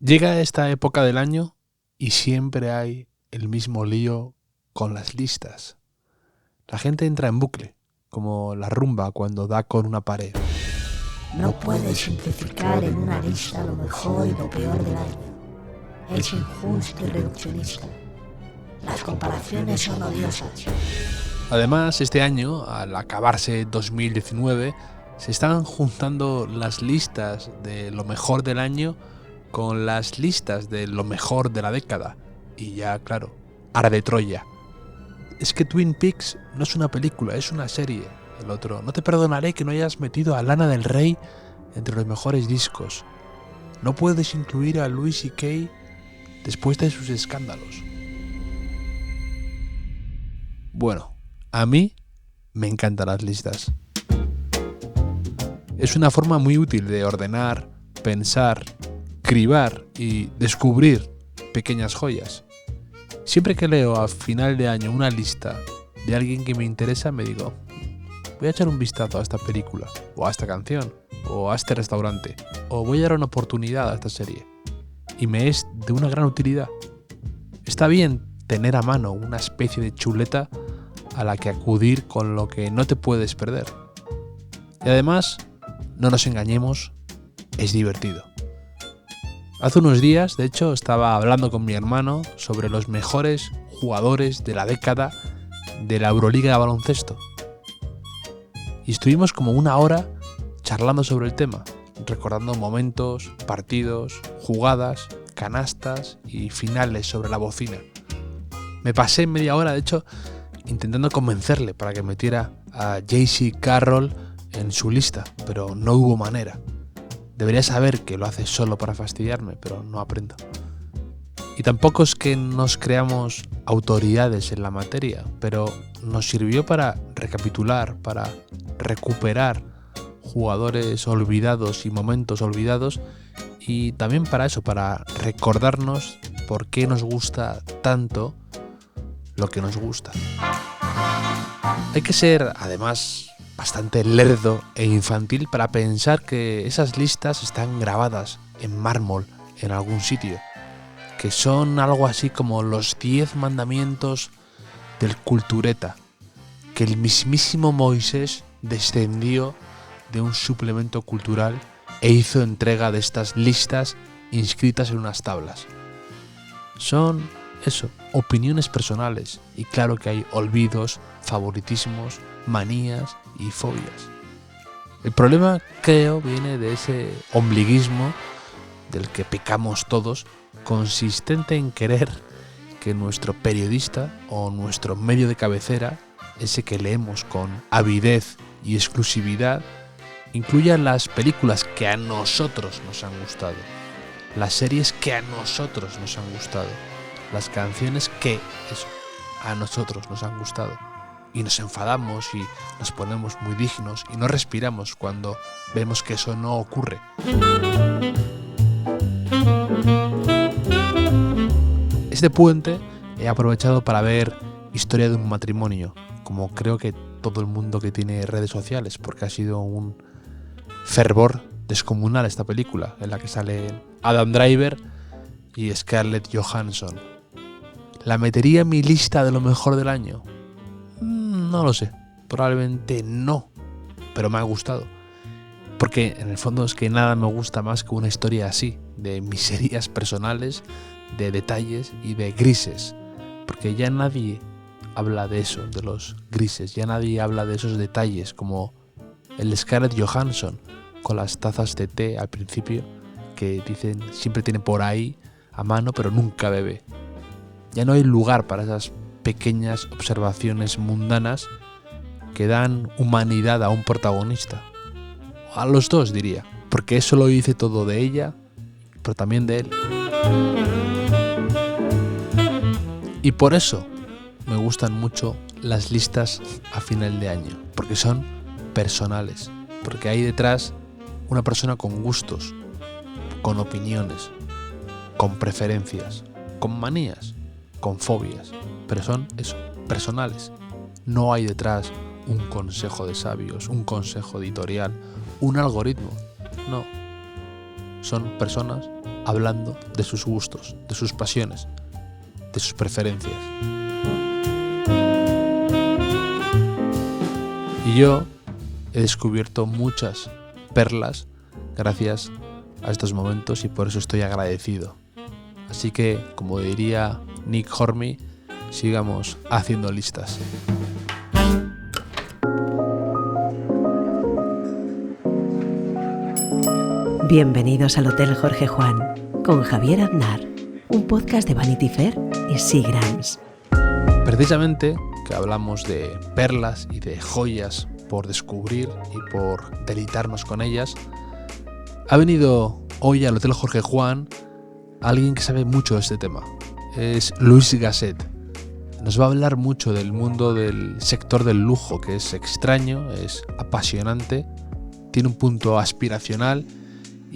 Llega esta época del año y siempre hay el mismo lío con las listas. La gente entra en bucle, como la rumba cuando da con una pared. No puedes simplificar en una lista lo mejor y lo peor del año. Es injusto y reduccionista. Las comparaciones son odiosas. Además, este año, al acabarse 2019, se están juntando las listas de lo mejor del año con las listas de lo mejor de la década. Y ya, claro, arde Troya. Es que Twin Peaks no es una película, es una serie. El otro, no te perdonaré que no hayas metido a Lana del Rey entre los mejores discos. No puedes incluir a Louis C.K. después de sus escándalos. Bueno, a mí me encantan las listas. Es una forma muy útil de ordenar, pensar, cribar y descubrir pequeñas joyas. Siempre que leo a final de año una lista de alguien que me interesa, me digo, voy a echar un vistazo a esta película, o a esta canción, o a este restaurante, o voy a dar una oportunidad a esta serie. Y me es de una gran utilidad. Está bien tener a mano una especie de chuleta a la que acudir con lo que no te puedes perder. Y además, no nos engañemos, es divertido. Hace unos días, de hecho, estaba hablando con mi hermano sobre los mejores jugadores de la década de la Euroliga de baloncesto. Y estuvimos como una hora charlando sobre el tema, recordando momentos, partidos, jugadas, canastas y finales sobre la bocina. Me pasé media hora, de hecho, intentando convencerle para que metiera a J.C. Carroll en su lista, pero no hubo manera. Debería saber que lo hace solo para fastidiarme, pero no aprendo. Y tampoco es que nos creamos autoridades en la materia, pero nos sirvió para recapitular, para recuperar jugadores olvidados y momentos olvidados, y también para eso, para recordarnos por qué nos gusta tanto lo que nos gusta. Hay que ser, además, bastante lerdo e infantil para pensar que esas listas están grabadas en mármol en algún sitio, que son algo así como los 10 mandamientos del cultureta, que el mismísimo Moisés descendió de un suplemento cultural e hizo entrega de estas listas inscritas en unas tablas. Son eso, opiniones personales, y claro que hay olvidos, favoritismos, manías y fobias. El problema, creo, viene de ese ombliguismo del que pecamos todos, consistente en querer que nuestro periodista o nuestro medio de cabecera, ese que leemos con avidez y exclusividad, incluya las películas que a nosotros nos han gustado, las series que a nosotros nos han gustado, las canciones que a nosotros nos han gustado. Y nos enfadamos y nos ponemos muy dignos y no respiramos cuando vemos que eso no ocurre. Este puente he aprovechado para ver Historia de un matrimonio, como creo que todo el mundo que tiene redes sociales, porque ha sido un fervor descomunal esta película, en la que salen Adam Driver y Scarlett Johansson. ¿La metería en mi lista de lo mejor del año? No lo sé, probablemente no, pero me ha gustado. Porque en el fondo es que nada me gusta más que una historia así, de miserias personales, de detalles y de grises. Porque ya nadie habla de eso, de los grises, ya nadie habla de esos detalles, como el de Scarlett Johansson, con las tazas de té al principio, que dicen siempre tiene por ahí a mano, pero nunca bebe. Ya no hay lugar para esas pequeñas observaciones mundanas que dan humanidad a un protagonista. A los dos, diría, porque eso lo dice todo de ella, pero también de él. Y por eso me gustan mucho las listas a final de año, porque son personales, porque hay detrás una persona con gustos, con opiniones, con preferencias, con manías, con fobias, pero son eso, personales. No hay detrás un consejo de sabios, un consejo editorial, un algoritmo. No. Son personas hablando de sus gustos, de sus pasiones, de sus preferencias. Y yo he descubierto muchas perlas gracias a estos momentos y por eso estoy agradecido. Así que, como diría Nick Hornby, sigamos haciendo listas. Bienvenidos al Hotel Jorge Juan con Javier Aznar, un podcast de Vanity Fair y Seagrams. Precisamente que hablamos de perlas y de joyas por descubrir y por deleitarnos con ellas, ha venido hoy al Hotel Jorge Juan alguien que sabe mucho de este tema. Es Luis Gasset. Nos va a hablar mucho del mundo del sector del lujo, que es extraño, es apasionante, tiene un punto aspiracional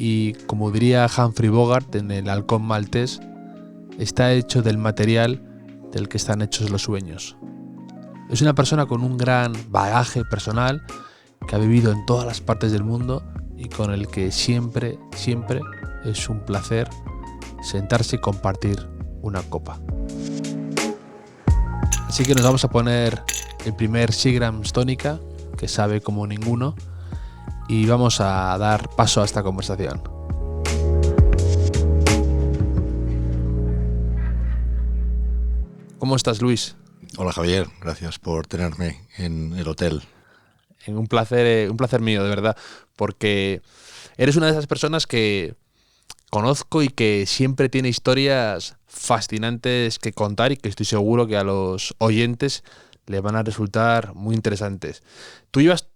y, como diría Humphrey Bogart en El halcón maltés, está hecho del material del que están hechos los sueños. Es una persona con un gran bagaje personal que ha vivido en todas las partes del mundo y con el que siempre es un placer sentarse y compartir una copa. Así que nos vamos a poner el primer Seagrams tónica, que sabe como ninguno, y vamos a dar paso a esta conversación. ¿Cómo estás, Luis? Hola, Javier, gracias por tenerme en el hotel. Un placer mío, de verdad, porque eres una de esas personas que conozco y que siempre tiene historias fascinantes que contar y que estoy seguro que a los oyentes le van a resultar muy interesantes. Tú llevas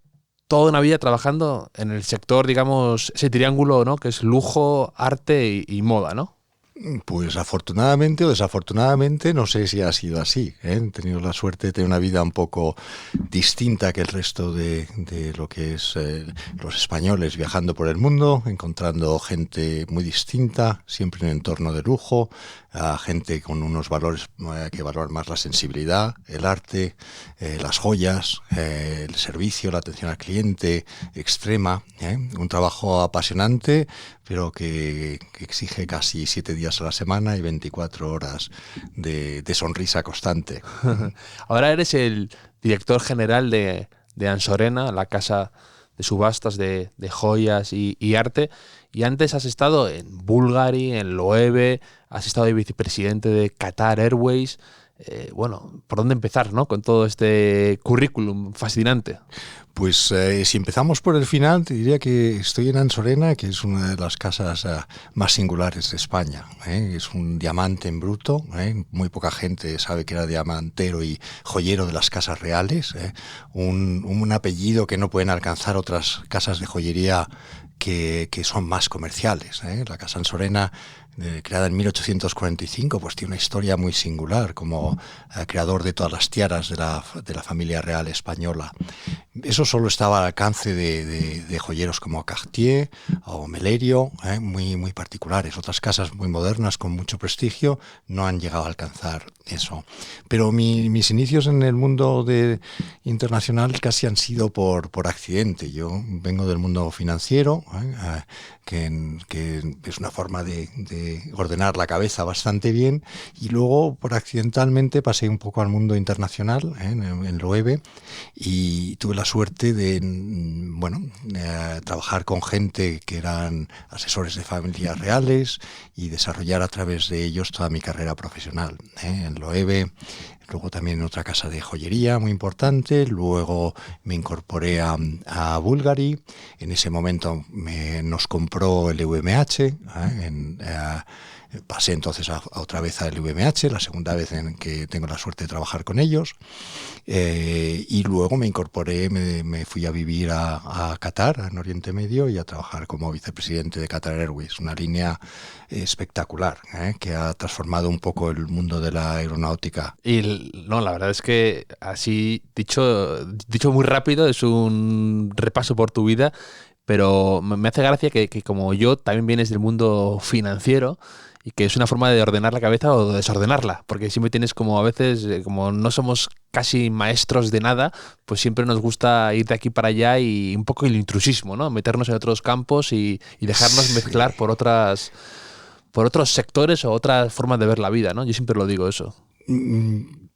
toda una vida trabajando en el sector, digamos, ese triángulo, ¿no?, que es lujo, arte y moda, ¿no? Pues afortunadamente o desafortunadamente, no sé si ha sido así, ¿eh? He tenido la suerte de tener una vida un poco distinta que el resto de lo que es los españoles, viajando por el mundo, encontrando gente muy distinta, siempre en un entorno de lujo, a gente con unos valores que valoran más la sensibilidad, el arte, las joyas, el servicio, la atención al cliente extrema, un trabajo apasionante, pero que exige casi 7 días a la semana y 24 horas de sonrisa constante. Ahora eres el director general de Ansorena, la casa de subastas de joyas y arte, y antes has estado en Bulgari, en Loewe, has estado de vicepresidente de Qatar Airways. Bueno, ¿por dónde empezar, no?, con todo este currículum fascinante? Pues si empezamos por el final, te diría que estoy en Ansorena, que es una de las casas más singulares de España. Es un diamante en bruto. Muy poca gente sabe que era diamantero y joyero de las casas reales. Un apellido que no pueden alcanzar otras casas de joyería que son más comerciales. La Casa Ansorena, creada en 1845, pues tiene una historia muy singular como creador de todas las tiaras de la familia real española. Eso solo estaba al alcance de joyeros como Cartier o Melerio, muy particulares. Otras casas muy modernas con mucho prestigio no han llegado a alcanzar eso. Pero mis inicios en el mundo internacional casi han sido por accidente. Yo vengo del mundo financiero, que es una forma de ordenar la cabeza bastante bien, y luego accidentalmente pasé un poco al mundo internacional, en Loewe, y tuve la suerte de trabajar con gente que eran asesores de familias reales y desarrollar a través de ellos toda mi carrera profesional, en Loewe. Luego también en otra casa de joyería muy importante. Luego me incorporé a Bulgari. En ese momento nos compró el LVMH. Pasé entonces otra vez al LVMH, la segunda vez en que tengo la suerte de trabajar con ellos. Y luego me incorporé, me fui a vivir a Qatar, en Oriente Medio, y a trabajar como vicepresidente de Qatar Airways. Una línea espectacular, que ha transformado un poco el mundo de la aeronáutica. Y no, la verdad es que así, dicho muy rápido, es un repaso por tu vida, pero me hace gracia que como yo también vienes del mundo financiero y que es una forma de ordenar la cabeza o de desordenarla, porque siempre tienes como a veces, como no somos casi maestros de nada, pues siempre nos gusta ir de aquí para allá y un poco el intrusismo, ¿no? Meternos en otros campos y dejarnos mezclar por otras por otros sectores o otras formas de ver la vida, ¿no? Yo siempre lo digo eso.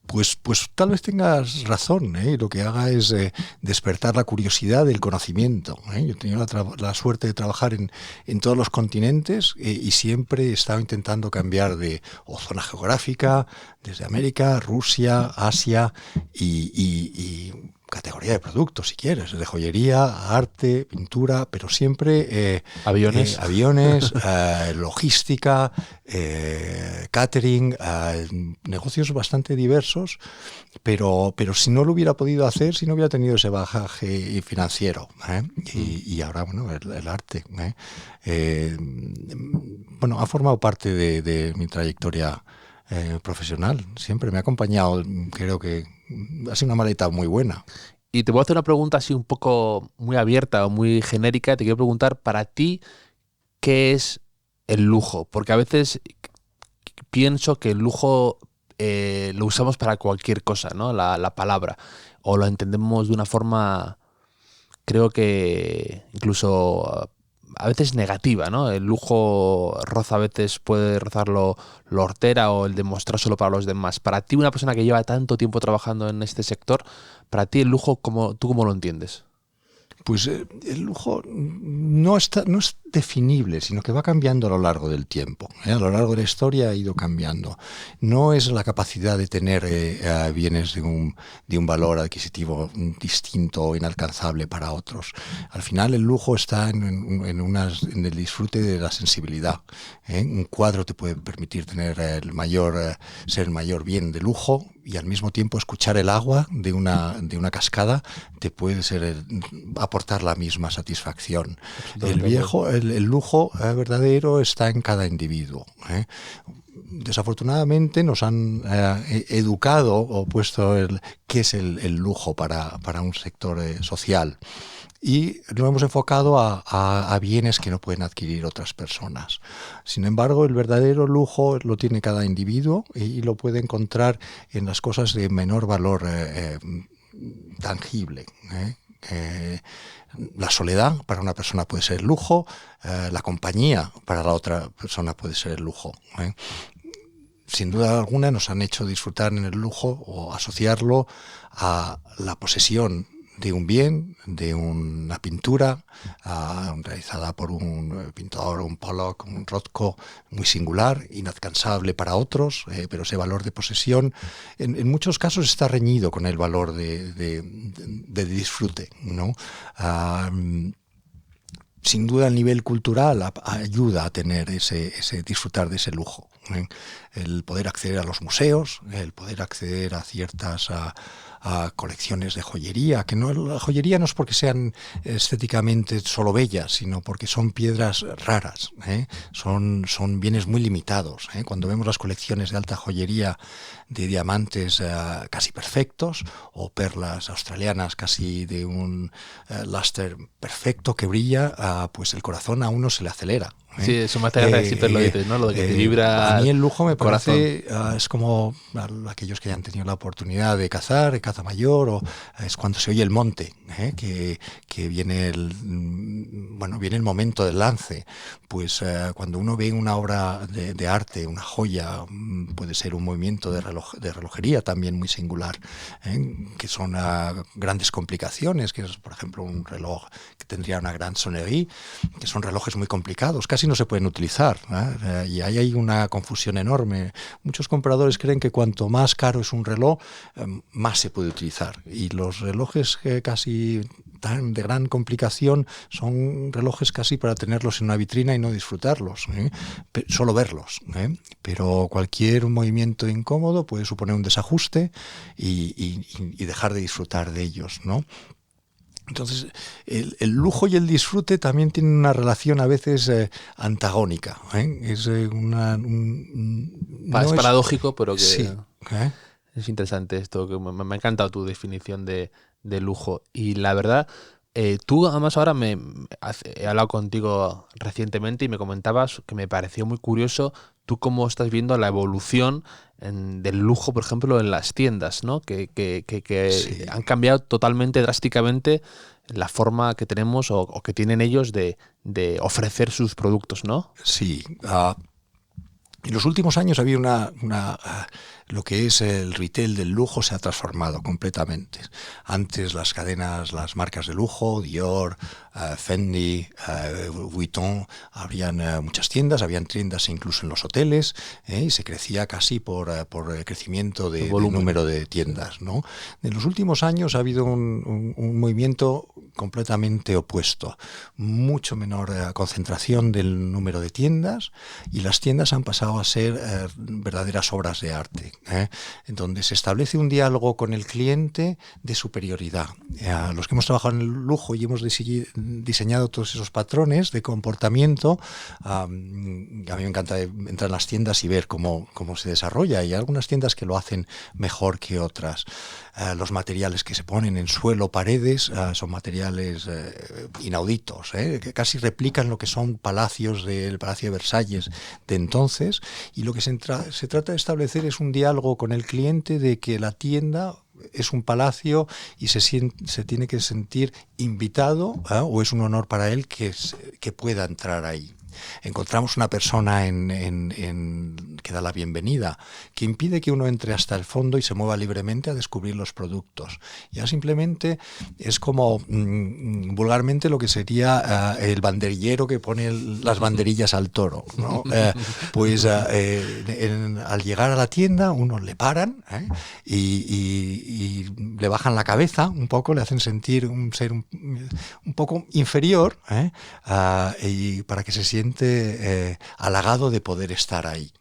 Pues tal vez tengas razón, ¿eh? Lo que haga es despertar la curiosidad del conocimiento, ¿eh? Yo he tenido la suerte de trabajar en todos los continentes y siempre he estado intentando cambiar de zona geográfica, desde América, Rusia, Asia y categoría de productos, si quieres, de joyería, arte, pintura, pero siempre aviones, logística, catering, negocios bastante diversos, pero si no lo hubiera podido hacer, si no hubiera tenido ese bagaje financiero, y ahora, bueno, el arte, bueno, ha formado parte de mi trayectoria profesional, siempre me ha acompañado, creo que ha sido una maleta muy buena. Y te voy a hacer una pregunta así un poco muy abierta o muy genérica. Te quiero preguntar, para ti, ¿qué es el lujo? Porque a veces pienso que el lujo lo usamos para cualquier cosa, ¿no? La palabra. O lo entendemos de una forma, creo que incluso a veces negativa, ¿no? El lujo roza a veces, puede rozar lo hortera o el demostrar solo para los demás. Para ti, una persona que lleva tanto tiempo trabajando en este sector, para ti el lujo, ¿tú cómo lo entiendes? Pues el lujo no es definible, sino que va cambiando a lo largo del tiempo. A lo largo de la historia ha ido cambiando. No es la capacidad de tener bienes de un valor adquisitivo distinto o inalcanzable para otros. Al final el lujo está en el disfrute de la sensibilidad. Un cuadro te puede permitir tener ser el mayor bien de lujo, y al mismo tiempo escuchar el agua de una cascada te puede aportar la misma satisfacción. El lujo verdadero está en cada individuo. Desafortunadamente nos han educado o puesto qué es el lujo para un sector social. Y lo hemos enfocado a bienes que no pueden adquirir otras personas. Sin embargo, el verdadero lujo lo tiene cada individuo y lo puede encontrar en las cosas de menor valor tangible. La soledad para una persona puede ser el lujo, la compañía para la otra persona puede ser el lujo. Sin duda alguna nos han hecho disfrutar en el lujo o asociarlo a la posesión de un bien, de una pintura realizada por un pintor, un Pollock, un Rothko, muy singular, inalcanzable para otros, pero ese valor de posesión en muchos casos está reñido con el valor de disfrute, ¿no? Sin duda el nivel cultural ayuda a tener disfrutar de ese lujo. El poder acceder a los museos, el poder acceder a ciertas a colecciones de joyería, la joyería no es porque sean estéticamente solo bellas, sino porque son piedras raras, son bienes muy limitados. Cuando vemos las colecciones de alta joyería de diamantes casi perfectos o perlas australianas casi de un lustre perfecto que brilla, pues el corazón a uno se le acelera. Sí, eso me hace siempre lo dices, ¿no? Lo de que te vibra. A mí el lujo me corazón. parece, es como aquellos que hayan tenido la oportunidad de cazar, caza mayor, o es cuando se oye el monte, que viene viene el momento del lance. Pues cuando uno ve una obra de arte, una joya, puede ser un movimiento de relojería también muy singular, que son grandes complicaciones, que es, por ejemplo, un reloj que tendría una gran sonnerie, que son relojes muy complicados, casi no se pueden utilizar, y ahí hay una confusión enorme. Muchos compradores creen que cuanto más caro es un reloj, más se puede utilizar, y los relojes casi tan de gran complicación son relojes casi para tenerlos en una vitrina y no disfrutarlos, solo verlos, pero cualquier movimiento incómodo puede suponer un desajuste y dejar de disfrutar de ellos, ¿no? Entonces, el lujo y el disfrute también tienen una relación a veces antagónica. Es paradójico, pero que sí, es interesante esto. Que me ha encantado tu definición de lujo. Y la verdad, tú además ahora he hablado contigo recientemente y me comentabas que me pareció muy curioso tú cómo estás viendo la evolución del lujo, por ejemplo, en las tiendas, ¿no? Que sí, han cambiado totalmente, drásticamente, la forma que tenemos o que tienen ellos de ofrecer sus productos, ¿no? Sí. En los últimos años ha habido lo que es el retail del lujo se ha transformado completamente. Antes las cadenas, las marcas de lujo, Dior, Fendi, Vuitton, habrían muchas tiendas, habían tiendas incluso en los hoteles, y se crecía casi por el crecimiento del número de tiendas, ¿no? En los últimos años ha habido un movimiento completamente opuesto, mucho menor concentración del número de tiendas, y las tiendas han pasado a ser verdaderas obras de arte, en donde se establece un diálogo con el cliente de superioridad. Los que hemos trabajado en el lujo y hemos diseñado todos esos patrones de comportamiento, a mí me encanta entrar en las tiendas y ver cómo se desarrolla. Hay algunas tiendas que lo hacen mejor que otras. Los materiales que se ponen en suelo, paredes, son materiales inauditos, que casi replican lo que son palacios del Palacio de Versalles de entonces, y lo que se trata de establecer es un diálogo con el cliente de que la tienda es un palacio y se tiene que sentir invitado, o es un honor para él que pueda entrar ahí. Encontramos una persona que da la bienvenida, que impide que uno entre hasta el fondo y se mueva libremente a descubrir los productos. Ya simplemente es como vulgarmente lo que sería el banderillero que pone las banderillas al toro, ¿no? Al llegar a la tienda uno le paran, y le bajan la cabeza un poco, le hacen sentir un ser un poco inferior, y para que se siente halagado de poder estar ahí.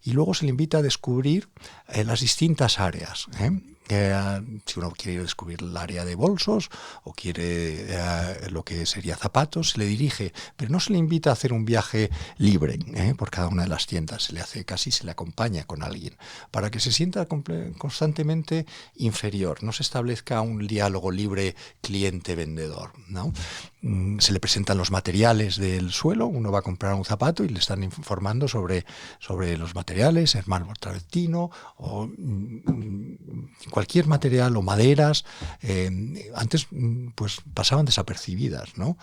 Y luego se le invita a descubrir las distintas áreas. Si uno quiere descubrir el área de bolsos o quiere lo que sería zapatos, se le dirige, pero no se le invita a hacer un viaje libre por cada una de las tiendas, se le acompaña con alguien para que se sienta constantemente inferior, no se establezca un diálogo libre cliente-vendedor, ¿no? Se le presentan los materiales del suelo, uno va a comprar un zapato y le están informando sobre los materiales, el mármol travertino o cualquier material o maderas. Antes pues pasaban desapercibidas, ¿no?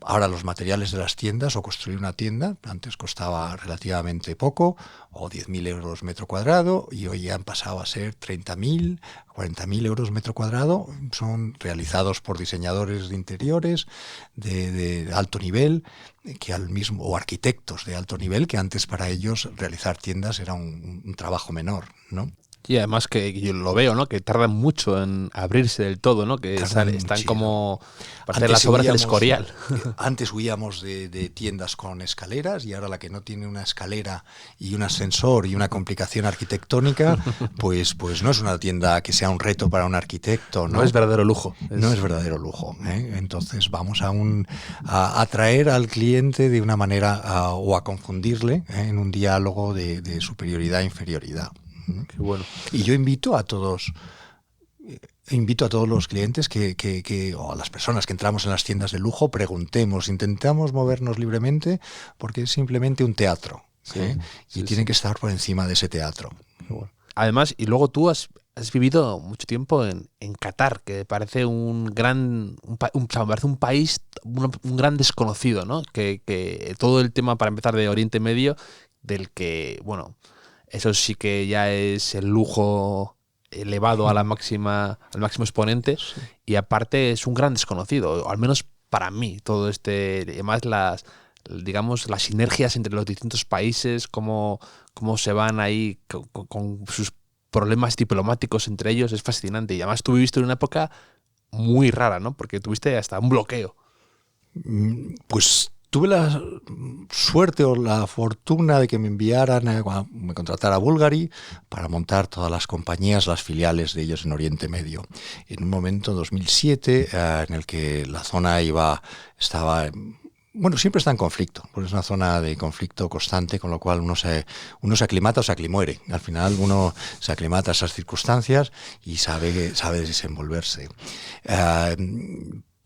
Ahora los materiales de las tiendas, o construir una tienda, antes costaba relativamente poco, o 10.000 euros metro cuadrado, y hoy han pasado a ser 30.000, 40.000 euros metro cuadrado. Son realizados por diseñadores de interiores de alto nivel, o arquitectos de alto nivel, que antes para ellos realizar tiendas era un trabajo menor, ¿no? Y además que yo lo veo, ¿no? Que tardan mucho en abrirse del todo, ¿no? Que están como para hacer las obras del Escorial. Antes huíamos de tiendas con escaleras, y ahora la que no tiene una escalera y un ascensor y una complicación arquitectónica, pues no es una tienda que sea un reto para un arquitecto, ¿no? No es verdadero lujo. No es verdadero lujo, Entonces vamos a atraer al cliente de una manera o a confundirle en un diálogo de superioridad e inferioridad. Qué bueno. Y yo invito a todos los clientes o a las personas que entramos en las tiendas de lujo, preguntemos, intentamos movernos libremente, porque es simplemente un teatro, y tienen que estar por encima de ese teatro. Bueno. Además, y luego tú has vivido mucho tiempo en Qatar, que parece un país, un gran desconocido, ¿no? Que todo el tema, para empezar, de Oriente Medio, del que, bueno, eso sí que ya es el lujo elevado al máximo exponente, sí. Y aparte es un gran desconocido, o al menos para mí, todo además las sinergias entre los distintos países, cómo se van ahí con sus problemas diplomáticos entre ellos, es fascinante. Y además tú viviste en una época muy rara, ¿no? Porque tuviste hasta un bloqueo. Pues tuve la suerte o la fortuna de que me enviaran, me contratara a Bulgari para montar todas las compañías, las filiales de ellos en Oriente Medio. En un momento, en 2007, en el que la zona siempre está en conflicto, porque es una zona de conflicto constante, con lo cual uno se aclimata o se aclimuere. Al final uno se aclimata a esas circunstancias y sabe desenvolverse.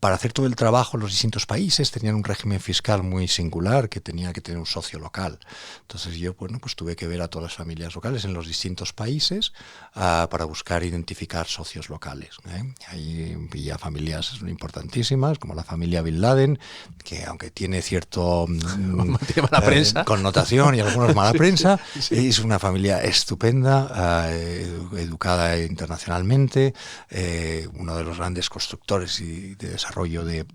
para hacer todo el trabajo los distintos países tenían un régimen fiscal muy singular que tenía que tener un socio local. Entonces yo pues tuve que ver a todas las familias locales en los distintos países para buscar identificar socios locales. Ahí vi a familias importantísimas como la familia Bin Laden, que aunque tiene cierto tiene mala prensa, connotación y algunos mala prensa, es una familia estupenda, educada internacionalmente, uno de los grandes constructores y de desarrollo de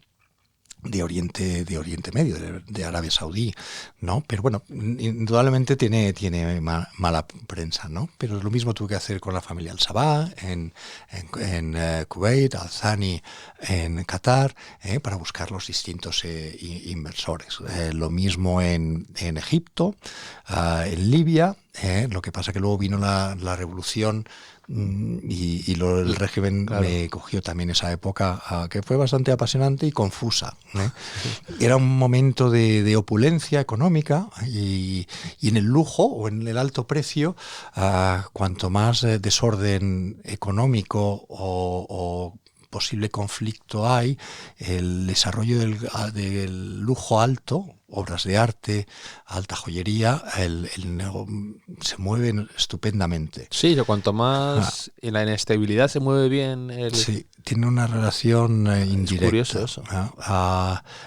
Oriente Medio, de Arabia Saudí, ¿no? Pero bueno, indudablemente tiene mala prensa, ¿no? Pero lo mismo tuve que hacer con la familia Al-Sabah en Kuwait, Al-Thani en Qatar, para buscar los distintos inversores. Lo mismo en Egipto, en Libia. Lo que pasa que luego vino la revolución y el régimen me cogió también esa época que fue bastante apasionante y confusa. Era un momento de opulencia económica y en el lujo o en el alto precio, cuanto más desorden económico o posible conflicto hay, el desarrollo del lujo alto, obras de arte, alta joyería, se mueve estupendamente. Sí, cuanto más en la inestabilidad se mueve bien Sí, tiene una relación indirecta. Es curioso eso.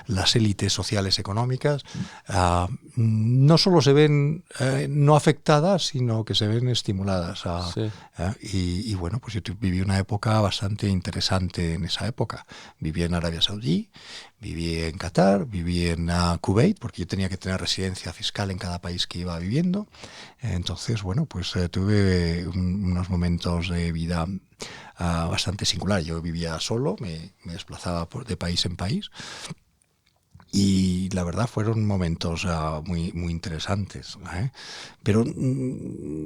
Las élites sociales económicas no solo se ven no afectadas, sino que se ven estimuladas. Sí. Y bueno, pues yo viví una época bastante interesante en esa época. Viví en Arabia Saudí, viví en Qatar, viví en Kuwait, porque yo tenía que tener residencia fiscal en cada país que iba viviendo. Entonces, bueno, pues tuve unos momentos de vida bastante singular. Yo vivía solo, me desplazaba de país en país. Y la verdad fueron momentos muy interesantes. Pero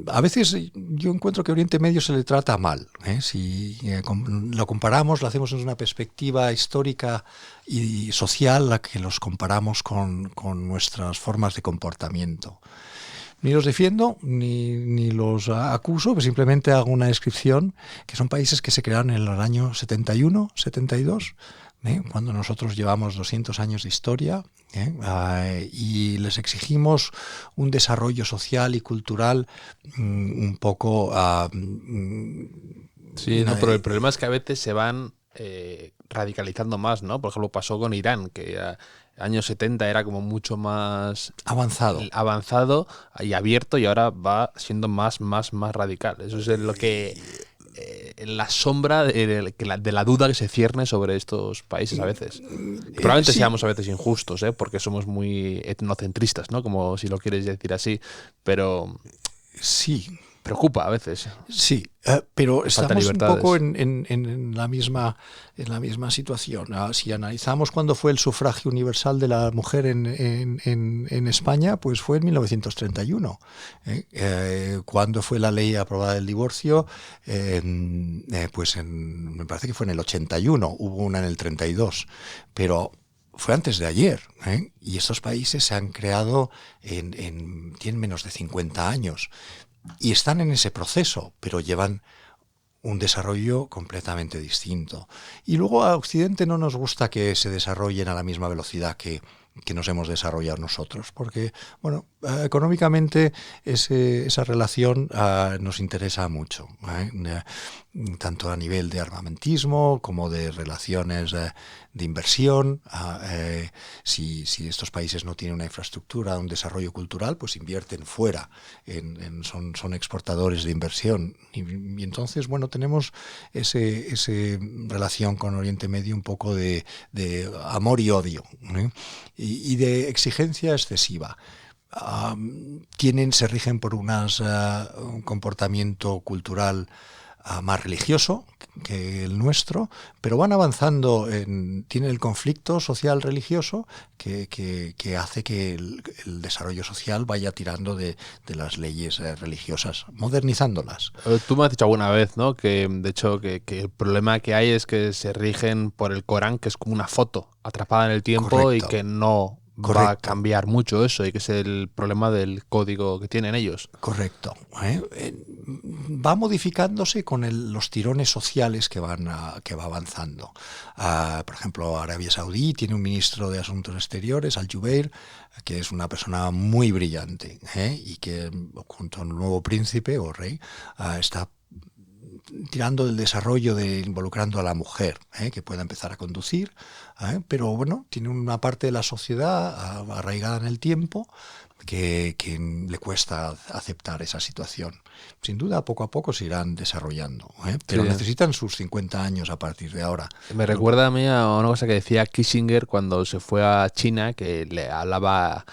a veces yo encuentro que Oriente Medio se le trata mal. Si lo comparamos, lo hacemos en una perspectiva histórica y social, la que los comparamos con nuestras formas de comportamiento. Ni los defiendo, ni los acuso, pues simplemente hago una descripción, que son países que se crearon en el año 71, 72, cuando nosotros llevamos 200 años de historia, y les exigimos un desarrollo social y cultural un poco... Sí, no, pero el problema es que a veces se van radicalizando más, ¿no? Por ejemplo, pasó con Irán, que años 70 era como mucho más avanzado y abierto, y ahora va siendo más radical. Eso es lo que la sombra de la duda que se cierne sobre estos países a veces. Y probablemente seamos a veces injustos, porque somos muy etnocentristas, ¿no? Como si lo quieres decir así, pero sí. Preocupa a veces. Sí, pero estamos un poco en la misma situación. Si analizamos cuándo fue el sufragio universal de la mujer en España, pues fue en 1931. Cuando fue la ley aprobada del divorcio, pues me parece que fue en el 81, hubo una en el 32, pero fue antes de ayer, y estos países se han creado tienen menos de 50 años. Y están en ese proceso, pero llevan un desarrollo completamente distinto. Y luego a Occidente no nos gusta que se desarrollen a la misma velocidad que nos hemos desarrollado nosotros, porque, bueno, económicamente esa relación nos interesa mucho, tanto a nivel de armamentismo como de relaciones de inversión. Si estos países no tienen una infraestructura, un desarrollo cultural, pues invierten fuera, son exportadores de inversión. Y entonces, bueno, tenemos esa relación con Oriente Medio un poco de amor y odio, y de exigencia excesiva. Se rigen por un comportamiento cultural más religioso que el nuestro, pero van avanzando, tienen el conflicto social religioso que hace que el desarrollo social vaya tirando de las leyes religiosas, modernizándolas. Tú me has dicho alguna vez, ¿no?, que de hecho que el problema que hay es que se rigen por el Corán, que es como una foto atrapada en el tiempo. Correcto. Y que no va a cambiar mucho eso y que es el problema del código que tienen ellos. Correcto. Va modificándose con los tirones sociales que va avanzando. Por ejemplo, Arabia Saudí tiene un ministro de Asuntos Exteriores, Al-Jubeir, que es una persona muy brillante, y que junto a un nuevo príncipe o rey está tirando del desarrollo involucrando a la mujer, que pueda empezar a conducir, pero bueno, tiene una parte de la sociedad arraigada en el tiempo que le cuesta aceptar esa situación. Sin duda, poco a poco se irán desarrollando, pero necesitan sus 50 años a partir de ahora. Me recuerda a mí a una cosa que decía Kissinger cuando se fue a China, que le hablaba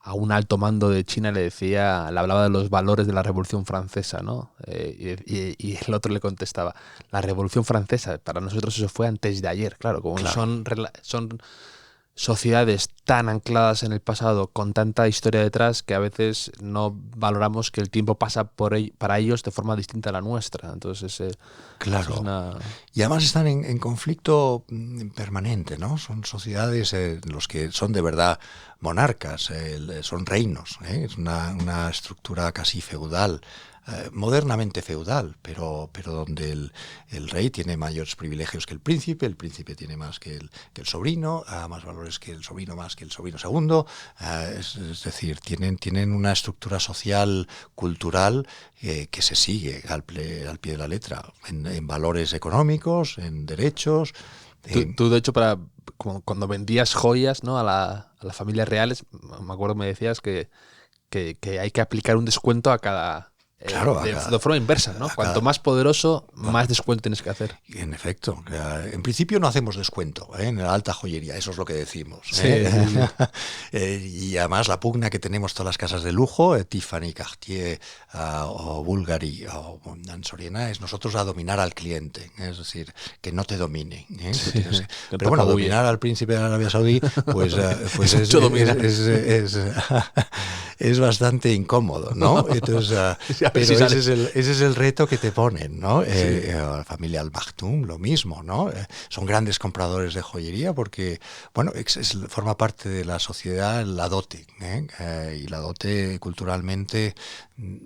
a un alto mando de China, le hablaba de los valores de la Revolución Francesa, ¿no? Y el otro le contestaba, la Revolución Francesa, para nosotros eso fue antes de ayer, claro, son sociedades tan ancladas en el pasado, con tanta historia detrás, que a veces no valoramos que el tiempo pasa para ellos de forma distinta a la nuestra. Entonces, claro. Eso y además están en conflicto permanente, ¿no? Son sociedades los que son de verdad monarcas, son reinos, es una estructura casi feudal. Modernamente feudal, pero donde el rey tiene mayores privilegios que el príncipe tiene más que el sobrino, más valores que el sobrino, más que el sobrino segundo, es decir, tienen una estructura social, cultural, que se sigue al pie de la letra, en valores económicos, en derechos. Tú de hecho, cuando vendías joyas, ¿no?, a las familias reales, me acuerdo me decías que hay que aplicar un descuento a cada... Claro, de forma inversa, ¿no? Cuanto más poderoso, más descuento tienes que hacer. En efecto. En principio no hacemos descuento en la alta joyería, eso es lo que decimos. Sí. Y además la pugna que tenemos todas las casas de lujo, Tiffany, Cartier o Bulgari o Soriana, es nosotros a dominar al cliente, es decir, que no te domine. Sí, pero bueno, dominar al príncipe de Arabia Saudí, pues es bastante incómodo, ¿no? Entonces, pero ese es el reto que te ponen, ¿no? La familia Al Maktoum, lo mismo, ¿no? Son grandes compradores de joyería porque, bueno, forma parte de la sociedad la dote, y la dote culturalmente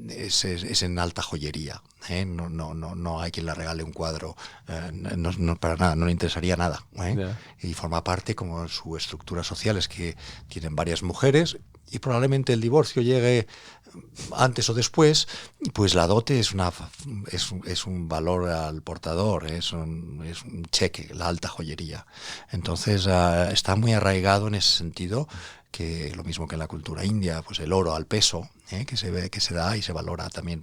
es en alta joyería. No hay quien le regale un cuadro, no para nada, no le interesaría nada. Y forma parte, como su estructura social es que tienen varias mujeres y probablemente el divorcio llegue antes o después, pues la dote es un valor al portador, es un cheque, la alta joyería. Entonces está muy arraigado en ese sentido, que lo mismo que en la cultura india, pues el oro al peso, que se da y se valora también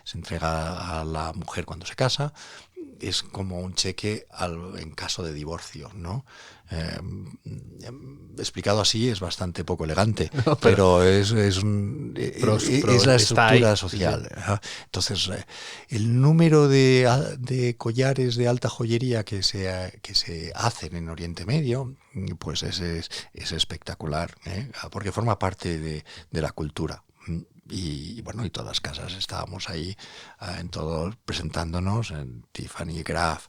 se entrega a la mujer cuando se casa, es como un cheque en caso de divorcio, ¿no? Explicado así es bastante poco elegante, pero es la estructura social. Sí. Entonces, el número de collares de alta joyería que se hacen en Oriente Medio, pues es espectacular, porque forma parte de la cultura. Y bueno, y todas las casas estábamos ahí en todo presentándonos, en Tiffany, Graf,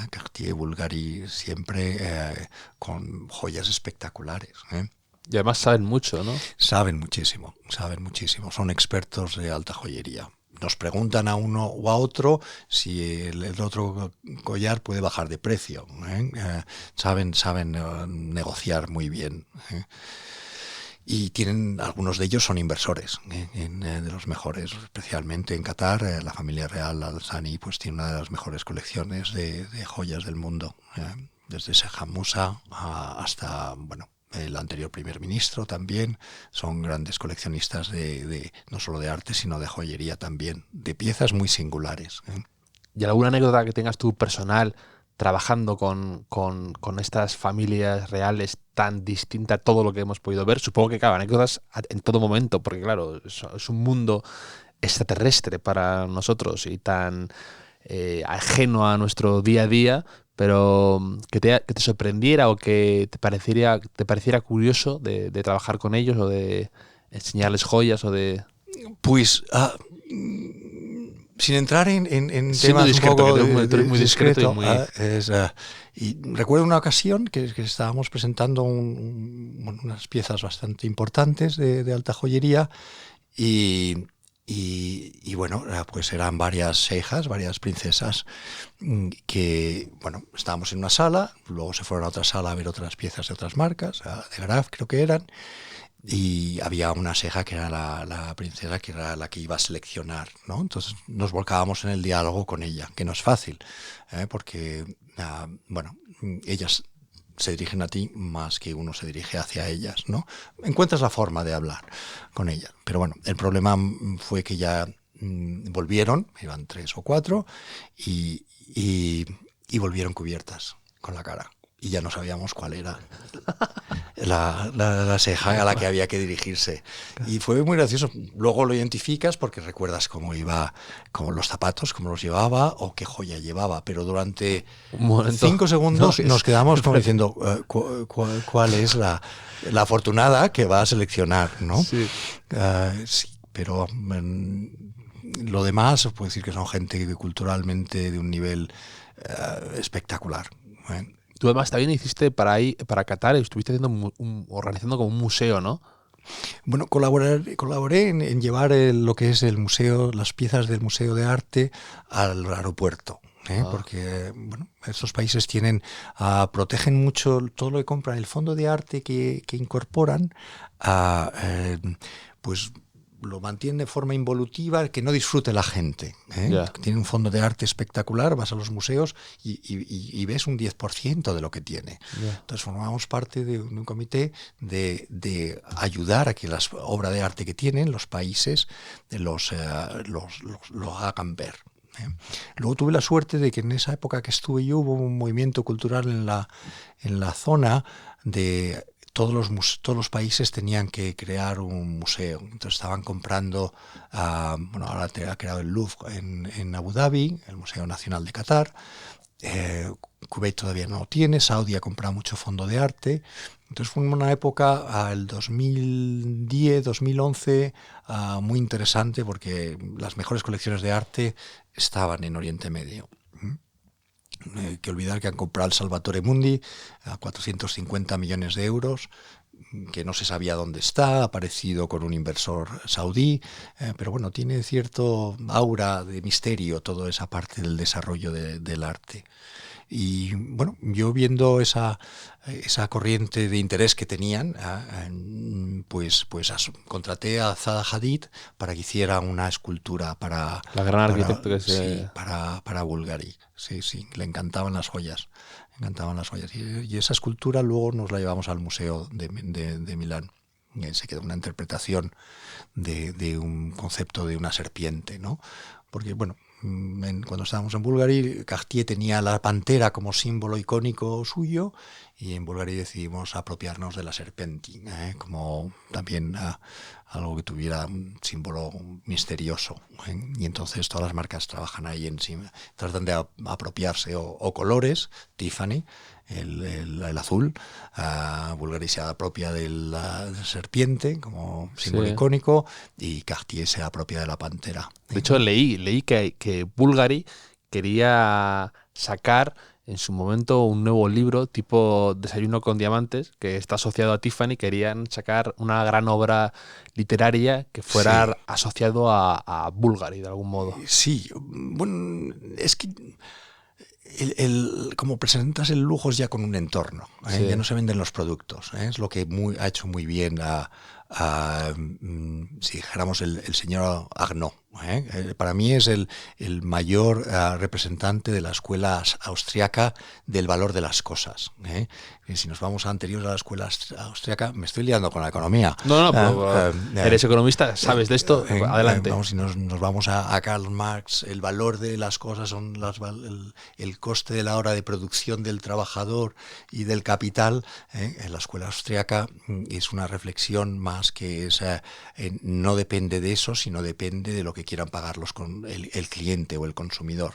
Cartier, Bulgari, siempre con joyas espectaculares. Y además saben mucho, ¿no? Saben muchísimo, son expertos de alta joyería. Nos preguntan a uno o a otro si el otro collar puede bajar de precio. Saben negociar muy bien. Y algunos de ellos son inversores, de los mejores, especialmente en Qatar. La familia real Al Thani pues tiene una de las mejores colecciones de joyas del mundo, desde Sheikh Musa hasta, bueno, el anterior primer ministro también. Son grandes coleccionistas no solo de arte, sino de joyería también, de piezas muy singulares. ¿Y alguna anécdota que tengas tú personal trabajando con estas familias reales tan distintas a todo lo que hemos podido ver? Supongo que, claro, anécdotas en todo momento, porque claro, es un mundo extraterrestre para nosotros y tan ajeno a nuestro día a día, pero que te sorprendiera o que te pareciera curioso de trabajar con ellos o de enseñarles joyas o de... Pues sin entrar en Siendo temas discreto, un poco tú eres muy discreto y muy... y recuerdo una ocasión que estábamos presentando unas piezas bastante importantes de alta joyería y bueno, pues eran varias sheijas, varias princesas que, bueno, estábamos en una sala, luego se fueron a otra sala a ver otras piezas de otras marcas, de Graf creo que eran, y había una sheja que era la princesa, que era la que iba a seleccionar, ¿no? Entonces nos volcábamos en el diálogo con ella, que no es fácil, porque, bueno, ellas se dirigen a ti más que uno se dirige hacia ellas, ¿no? Encuentras la forma de hablar con ellas. Pero bueno, el problema fue que ya volvieron, iban 3 o 4, y volvieron cubiertas con la cara. Y ya no sabíamos cuál era la ceja a la que había que dirigirse. Y fue muy gracioso. Luego lo identificas porque recuerdas cómo iba, como los zapatos, cómo los llevaba o qué joya llevaba. Pero durante 5 segundos nos quedamos como diciendo cuál es la afortunada que va a seleccionar, ¿no? Sí. Sí, pero lo demás, puedo decir que son gente culturalmente de un nivel espectacular. Tú además también hiciste para Qatar, estuviste organizando como un museo, ¿no? Bueno, colaboré en llevar lo que es el museo, las piezas del Museo de Arte al aeropuerto. Porque bueno, estos países protegen mucho todo lo que compran, el fondo de arte que incorporan, pues lo mantienen de forma involutiva, que no disfrute la gente. Tiene un fondo de arte espectacular, vas a los museos y ves un 10% de lo que tiene. Entonces formamos parte de un comité de ayudar a que las obras de arte que tienen los países lo hagan ver. Luego tuve la suerte de que en esa época que estuve yo hubo un movimiento cultural en la zona de... Todos los países tenían que crear un museo. Entonces estaban comprando, bueno, ahora ha creado el Louvre en Abu Dhabi, el Museo Nacional de Qatar. Kuwait todavía no lo tiene, Saudi ha comprado mucho fondo de arte. Entonces fue una época, el 2010, 2011, muy interesante porque las mejores colecciones de arte estaban en Oriente Medio. Que olvidar que han comprado el Salvatore Mundi a 450 millones de euros, que no se sabía dónde está, ha aparecido con un inversor saudí, pero bueno, tiene cierto aura de misterio toda esa parte del desarrollo del arte. Y bueno, yo viendo esa corriente de interés que tenían, pues contraté a Zaha Hadid para que hiciera una escultura para... La gran arquitecto que se... Sí, para Bulgari. Sí, le encantaban las joyas. Y esa escultura luego nos la llevamos al Museo de Milán. Se quedó una interpretación de un concepto de una serpiente, ¿no? Porque, bueno, cuando estábamos en Bulgari, Cartier tenía la pantera como símbolo icónico suyo y en Bulgari decidimos apropiarnos de la serpenti, como también algo que tuviera un símbolo misterioso. Y entonces todas las marcas trabajan ahí encima, tratan de apropiarse o colores, Tiffany, el azul, Bulgari se apropia de la serpiente como símbolo icónico y Cartier se apropia de la pantera. De hecho, leí que Bulgari quería sacar en su momento un nuevo libro tipo Desayuno con Diamantes, que está asociado a Tiffany. Querían sacar una gran obra literaria que fuera asociado a Bulgari de algún modo. Sí, bueno, es que como presentas el lujo es ya con un entorno, ya no se venden los productos, es lo que ha hecho muy bien si dijéramos el señor Arnaud. Para mí es el mayor representante de la escuela austriaca del valor de las cosas. Y si nos vamos anteriores a la escuela austriaca, me estoy liando con la economía. No, pero eres economista, sabes de esto, adelante. Si nos vamos a Karl Marx, el valor de las cosas son el coste de la hora de producción del trabajador y del capital. En la escuela austriaca es una reflexión más que no depende de eso, sino depende de lo que quieran pagar el cliente o el consumidor.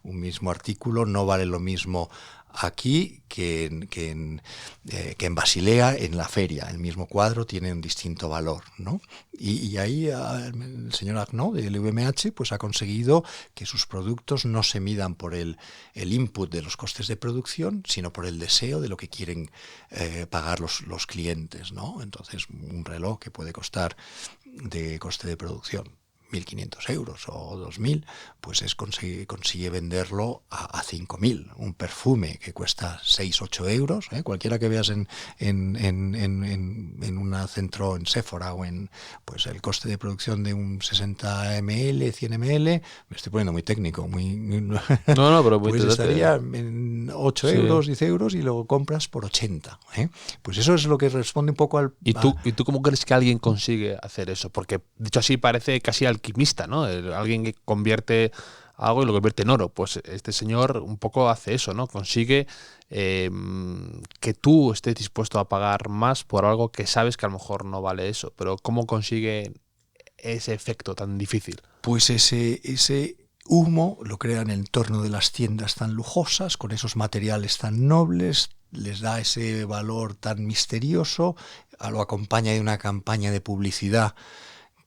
Un mismo artículo no vale lo mismo aquí que en Basilea, en la feria. El mismo cuadro tiene un distinto valor, ¿no? Y ahí el señor Arnaud de LVMH pues ha conseguido que sus productos no se midan por el input de los costes de producción, sino por el deseo de lo que quieren pagar los clientes, ¿no? Entonces, un reloj que puede costar de coste de producción 1.500 euros o 2.000, pues consigue venderlo a 5.000. Un perfume que cuesta 6-8 euros, cualquiera que veas en un centro, en Sephora o pues el coste de producción de un 60 ml, 100 ml, me estoy poniendo muy técnico, No, pero muy pues estaría en 8 euros, 10 euros y lo compras por 80. Pues eso es lo que responde un poco al... ¿Y tú cómo crees que alguien consigue hacer eso? Porque dicho así parece casi alquimista, ¿no? Alguien que convierte algo y lo convierte en oro. Pues este señor un poco hace eso, ¿no? Consigue que tú estés dispuesto a pagar más por algo que sabes que a lo mejor no vale eso. Pero ¿cómo consigue ese efecto tan difícil? Pues ese humo lo crea en el entorno de las tiendas tan lujosas, con esos materiales tan nobles, les da ese valor tan misterioso, lo acompaña de una campaña de publicidad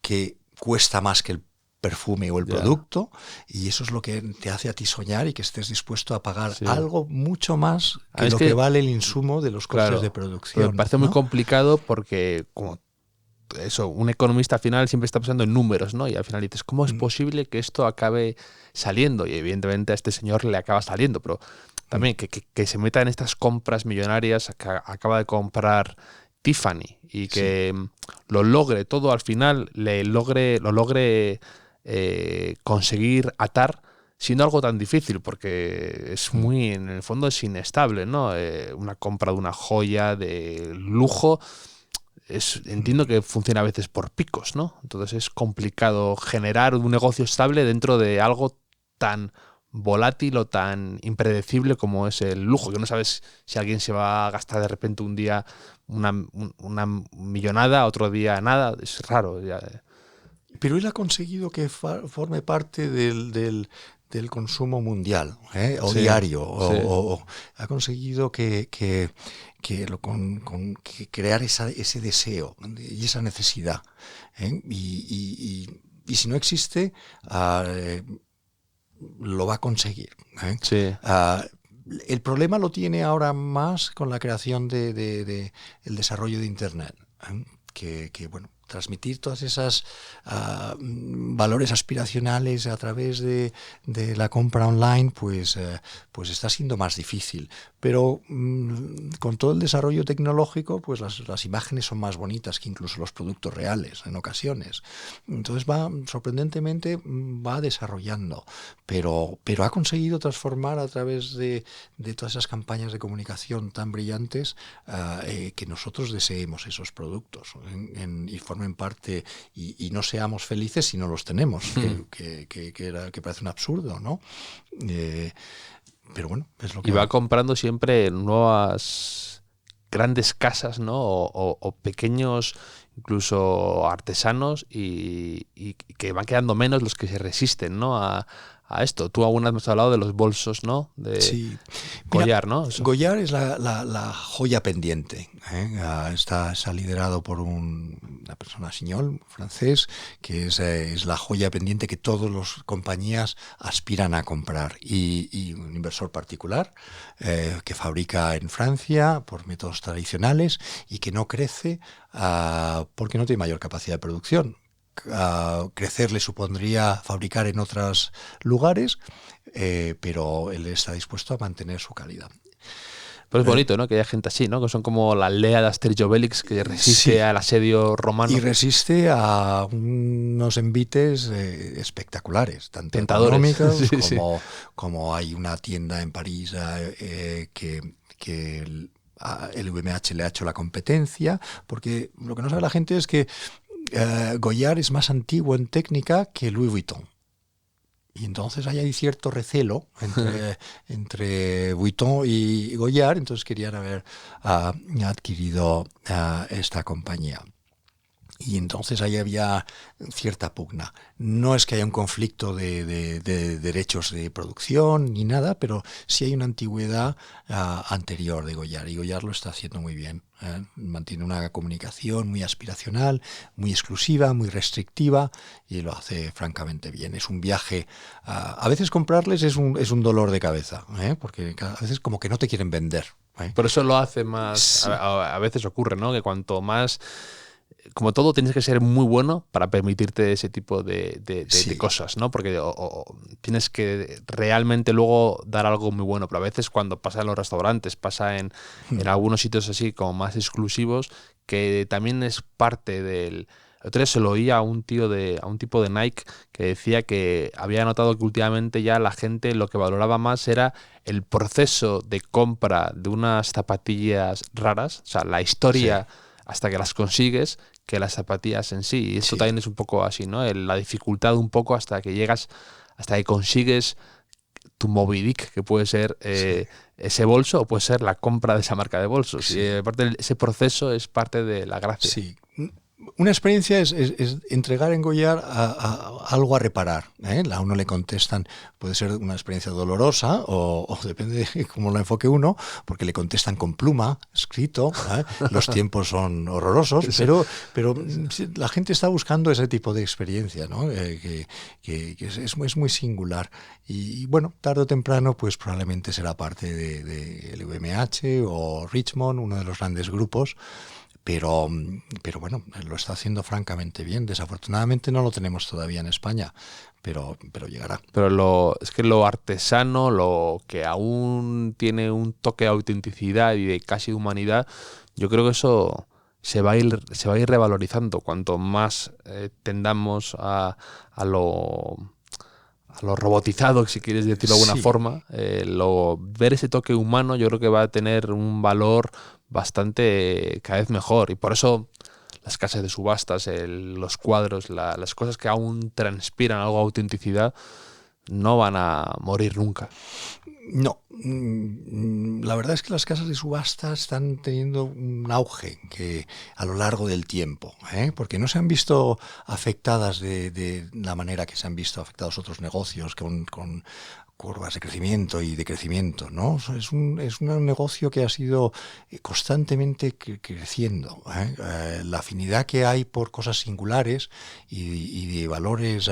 que cuesta más que el perfume o el producto, y eso es lo que te hace a ti soñar y que estés dispuesto a pagar algo mucho más que lo que vale el insumo de los costes de producción. Me parece muy complicado porque como eso, un economista al final siempre está pensando en números, ¿no? Y al final dices, ¿cómo es posible que esto acabe saliendo? Y evidentemente a este señor le acaba saliendo, pero también que se meta en estas compras millonarias, que acaba de comprar Tiffany y que lo logre todo al final, lo logre conseguir atar siendo algo tan difícil, porque es muy, en el fondo es inestable, ¿no? Una compra de una joya de lujo, entiendo que funciona a veces por picos, ¿no? Entonces es complicado generar un negocio estable dentro de algo tan volátil o tan impredecible como es el lujo, que no sabes si alguien se va a gastar de repente un día una millonada, otro día nada, es raro. Pero él ha conseguido que forme parte del consumo mundial, o diario, o ha conseguido que crear ese deseo y esa necesidad. Y si no existe, lo va a conseguir. El problema lo tiene ahora más con la creación el desarrollo de Internet, que bueno, transmitir todas esas valores aspiracionales a través de la compra online, pues está siendo más difícil. Pero con todo el desarrollo tecnológico, pues las imágenes son más bonitas que incluso los productos reales en ocasiones. Entonces sorprendentemente va desarrollando, pero ha conseguido transformar a través de todas esas campañas de comunicación tan brillantes que nosotros deseemos esos productos y formen parte y no seamos felices si no los tenemos, que parece un absurdo, ¿no? Pero bueno, es lo que... Y va comprando siempre nuevas grandes casas, ¿no? O pequeños, incluso artesanos, y que van quedando menos los que se resisten, ¿no? A esto. Tú alguna vez me has hablado de los bolsos, ¿no? Sí. Goyard, ¿no? Eso. Goyard es la joya pendiente. Está liderado por una persona Chignol, francés, que es la joya pendiente que todas las compañías aspiran a comprar. Y un inversor particular que fabrica en Francia por métodos tradicionales y que no crece porque no tiene mayor capacidad de producción. Crecer le supondría fabricar en otros lugares, pero él está dispuesto a mantener su calidad. Pero es bonito, ¿no? Que haya gente así, ¿no? Que son como la Lea de Asterix y Obelix, que resiste al asedio romano. Y resiste a unos envites espectaculares, tanto tentadores, económicos como hay una tienda en París que el LVMH le ha hecho la competencia, porque lo que no sabe la gente es que Goyard es más antiguo en técnica que Louis Vuitton. Y entonces hay cierto recelo entre Vuitton y Goyard, entonces querían haber adquirido esta compañía. Y entonces ahí había cierta pugna. No es que haya un conflicto de derechos de producción ni nada, pero sí hay una antigüedad anterior de Goyard. Y Goyard lo está haciendo muy bien. Mantiene una comunicación muy aspiracional, muy exclusiva, muy restrictiva, y lo hace francamente bien. Es un viaje. A veces comprarles es un dolor de cabeza, porque a veces como que no te quieren vender. Por eso lo hace más... Sí. A veces ocurre, ¿no? Que cuanto más... Como todo, tienes que ser muy bueno para permitirte ese tipo de cosas, ¿no? Porque tienes que realmente luego dar algo muy bueno. Pero a veces cuando pasa en los restaurantes, pasa en algunos sitios así como más exclusivos, que también es parte del... El otro día se lo oía a un tipo de Nike que decía que había notado que últimamente ya la gente lo que valoraba más era el proceso de compra de unas zapatillas raras, o sea, la historia hasta que las consigues, que las zapatillas en sí. Y esto también es un poco así, ¿no? La dificultad un poco hasta que llegas, hasta que consigues tu Moby Dick, que puede ser ese bolso o puede ser la compra de esa marca de bolsos. Sí. Y aparte ese proceso es parte de la gracia. Sí. Una experiencia es entregar en Goyard algo a reparar. A uno le contestan, puede ser una experiencia dolorosa o depende de cómo lo enfoque uno, porque le contestan con pluma, escrito. Los tiempos son horrorosos, pero la gente está buscando ese tipo de experiencia, ¿no? Que es muy singular. Y bueno, tarde o temprano, pues probablemente será parte de LVMH o Richemont, uno de los grandes grupos. Pero bueno, lo está haciendo francamente bien. Desafortunadamente no lo tenemos todavía en España, pero llegará. Pero es que lo artesano, lo que aún tiene un toque de autenticidad y de casi humanidad, yo creo que eso se va a ir revalorizando. Cuanto más tendamos a lo robotizado, si quieres decirlo de alguna forma, ver ese toque humano yo creo que va a tener un valor bastante cada vez mejor. Y por eso las casas de subastas, los cuadros, las cosas que aún transpiran algo de autenticidad no van a morir nunca. No, la verdad es que las casas de subasta están teniendo un auge a lo largo del tiempo, porque no se han visto afectadas de la manera que se han visto afectados otros negocios con curvas de crecimiento y decrecimiento, ¿no? Es un negocio que ha sido constantemente creciendo. La afinidad que hay por cosas singulares y de valores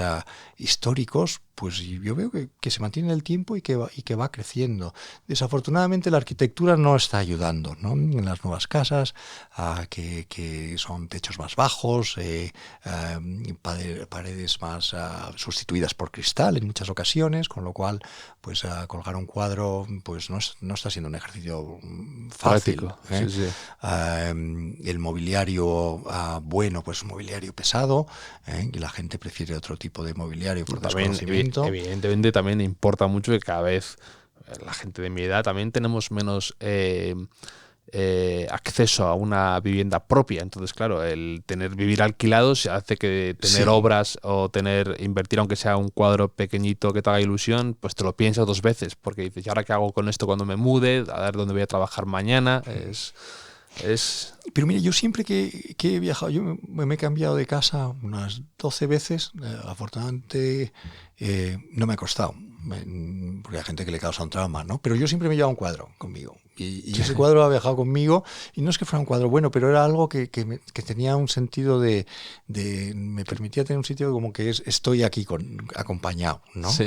históricos, pues yo veo que se mantiene en el tiempo y que va creciendo. Desafortunadamente la arquitectura no está ayudando, ¿no? En las nuevas casas, que son techos más bajos, paredes más sustituidas por cristal en muchas ocasiones, con lo cual pues colgar un cuadro pues no está siendo un ejercicio fácil. Práctico, sí. El mobiliario bueno, pues un mobiliario pesado, y la gente prefiere otro tipo de mobiliario por desconocimiento. Evidentemente también importa mucho que cada vez la gente de mi edad también tenemos menos acceso a una vivienda propia. Entonces, claro, el vivir alquilados hace que tener obras o invertir aunque sea un cuadro pequeñito que te haga ilusión, pues te lo piensas dos veces, porque dices, ¿y ahora qué hago con esto cuando me mude? A ver dónde voy a trabajar mañana. Pero mire, yo siempre que he viajado, yo me he cambiado de casa unas 12 veces, afortunadamente no me ha costado, porque hay gente que le causa un trauma, ¿no? Pero yo siempre me llevaba un cuadro conmigo. Y ese cuadro ha viajado conmigo, y no es que fuera un cuadro bueno, pero era algo que tenía un sentido me permitía tener un sitio como que estoy aquí acompañado, ¿no? Sí.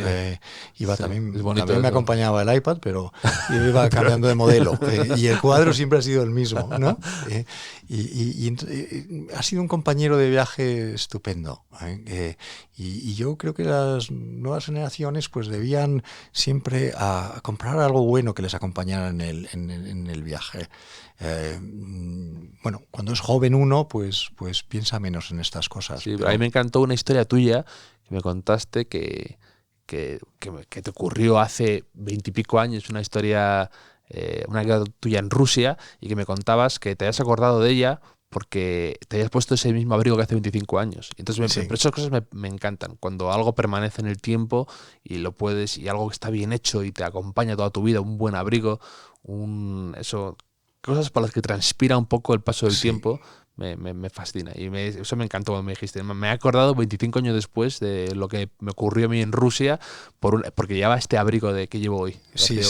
También también me acompañaba el iPad, pero yo iba cambiando de modelo, y el cuadro siempre ha sido el mismo, ¿no? Y ha sido un compañero de viaje estupendo, y yo creo que las nuevas generaciones pues debían siempre a comprar algo bueno que les acompañara en el viaje. Bueno, cuando es joven uno pues piensa menos en estas cosas. Sí, pero a mí me encantó una historia tuya que me contaste que te ocurrió hace 20 y pico años, una historia tuya en Rusia, y que me contabas que te habías acordado de ella porque te habías puesto ese mismo abrigo que hace 25 años. Entonces, pero esas cosas me encantan. Cuando algo permanece en el tiempo y y algo que está bien hecho y te acompaña toda tu vida, un buen abrigo, cosas por las que transpira un poco el paso del tiempo, me fascina. Y eso me encantó cuando me dijiste. Me he acordado 25 años después de lo que me ocurrió a mí en Rusia porque llevaba este abrigo de que llevo hoy. Sí.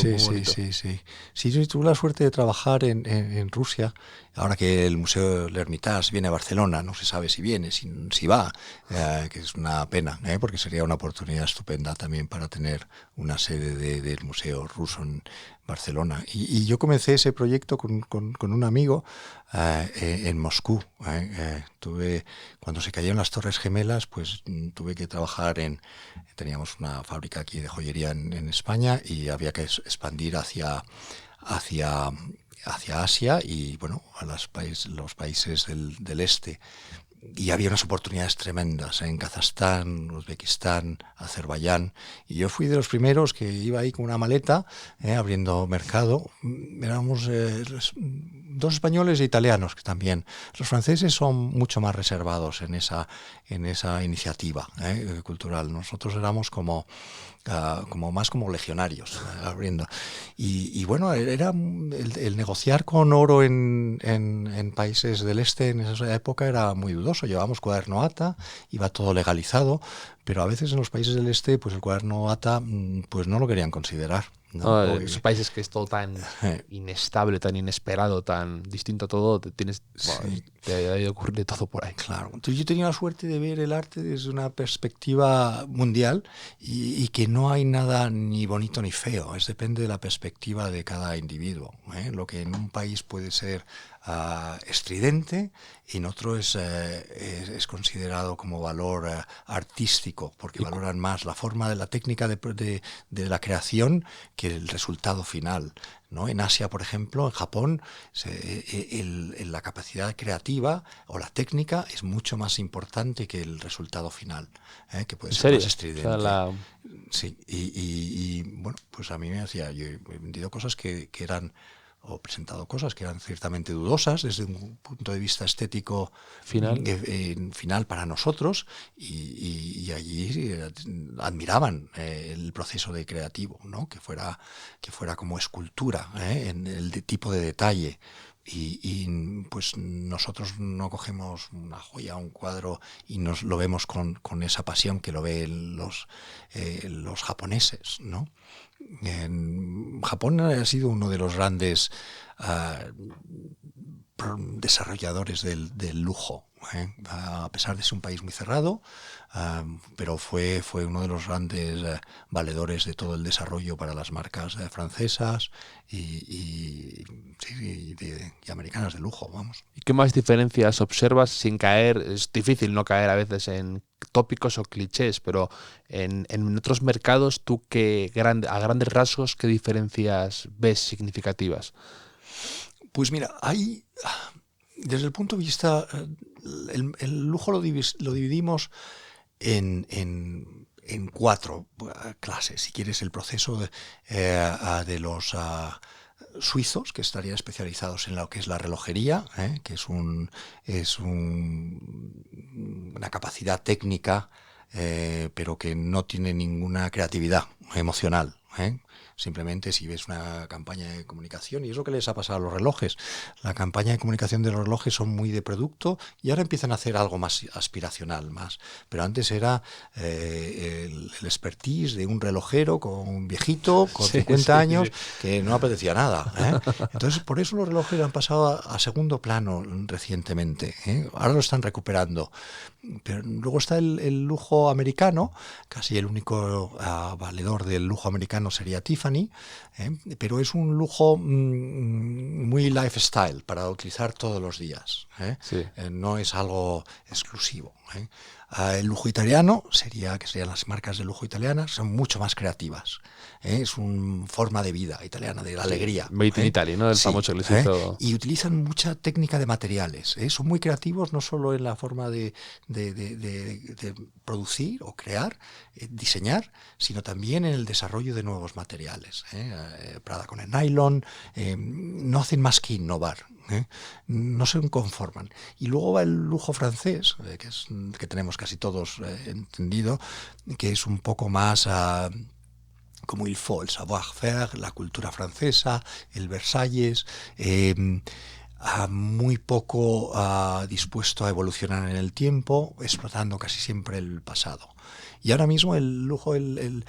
Sí, yo tuve la suerte de trabajar en Rusia. Ahora que el Museo L'Ermitage viene a Barcelona, no se sabe si viene, si va, que es una pena, porque sería una oportunidad estupenda también para tener una sede del Museo Ruso en Barcelona. Y yo comencé ese proyecto con un amigo en Moscú. Cuando se cayeron las Torres Gemelas, pues tuve que trabajar teníamos una fábrica aquí de joyería en España y había que expandir hacia Asia y bueno, a los países del este. Y había unas oportunidades tremendas en Kazajstán, Uzbekistán, Azerbaiyán. Y yo fui de los primeros que iba ahí con una maleta, abriendo mercado. Éramos 2 españoles e italianos que también. Los franceses son mucho más reservados en esa iniciativa cultural. Nosotros éramos como más como legionarios abriendo. Y bueno, era el negociar con oro en países del este en esa época era muy dudoso. Llevábamos cuaderno ATA, iba todo legalizado, pero a veces en los países del este pues el cuaderno ATA pues no lo querían considerar. ¿No? En esos países que es todo tan inestable, tan inesperado, tan distinto a todo, te ha ido a ocurrir de todo por ahí. Claro. Entonces yo tenía la suerte de ver el arte desde una perspectiva mundial y que no hay nada ni bonito ni feo, depende de la perspectiva de cada individuo. Lo que en un país puede ser estridente, y en otro es considerado como valor artístico, porque valoran más la forma de la técnica de la creación que el resultado final, ¿no? En Asia, por ejemplo, en Japón, la capacidad creativa o la técnica es mucho más importante que el resultado final, que puede ser más estridente. O sea, Sí, y bueno, pues a mí yo he vendido cosas que eran, o presentado cosas que eran ciertamente dudosas desde un punto de vista estético final para nosotros, y allí admiraban el proceso de creativo, ¿no? que fuera como escultura, en el tipo de detalle. Y pues nosotros no cogemos una joya, un cuadro y nos lo vemos con esa pasión que lo ven los japoneses, ¿no? En Japón ha sido uno de los grandes desarrolladores del lujo, a pesar de ser un país muy cerrado, pero fue uno de los grandes valedores de todo el desarrollo para las marcas francesas y americanas de lujo, vamos. ¿Y qué más diferencias observas sin caer? Es difícil no caer a veces en tópicos o clichés, pero en otros mercados, tú a grandes rasgos, ¿qué diferencias ves significativas? Pues mira, hay, desde el punto de vista, el lujo lo dividimos en 4 clases. Si quieres, el proceso de los suizos, que estarían especializados en lo que es la relojería, que es una capacidad técnica, pero que no tiene ninguna creatividad emocional. Simplemente si ves una campaña de comunicación, y es lo que les ha pasado a los relojes, la campaña de comunicación de los relojes son muy de producto y ahora empiezan a hacer algo más aspiracional, pero antes era el expertise de un relojero con un viejito con 50 años que no apetecía nada, Entonces por eso los relojes han pasado a segundo plano recientemente, Ahora lo están recuperando. Pero luego está el lujo americano, casi el único valedor del lujo americano sería Tiffany, pero es un lujo muy lifestyle para utilizar todos los días, no es algo exclusivo. El lujo italiano serían las marcas de lujo italianas, son mucho más creativas. Es una forma de vida italiana, de la alegría. Made in Italy, ¿no? El famoso que les hizo. Y utilizan mucha técnica de materiales. Son muy creativos no solo en la forma de producir o crear, diseñar, sino también en el desarrollo de nuevos materiales. Prada con el nylon, no hacen más que innovar. No se conforman. Y luego va el lujo francés, que tenemos casi todos entendido, que es un poco más como el savoir-faire, la cultura francesa, el Versalles. muy poco dispuesto a evolucionar en el tiempo, explotando casi siempre el pasado. Y ahora mismo el lujo, el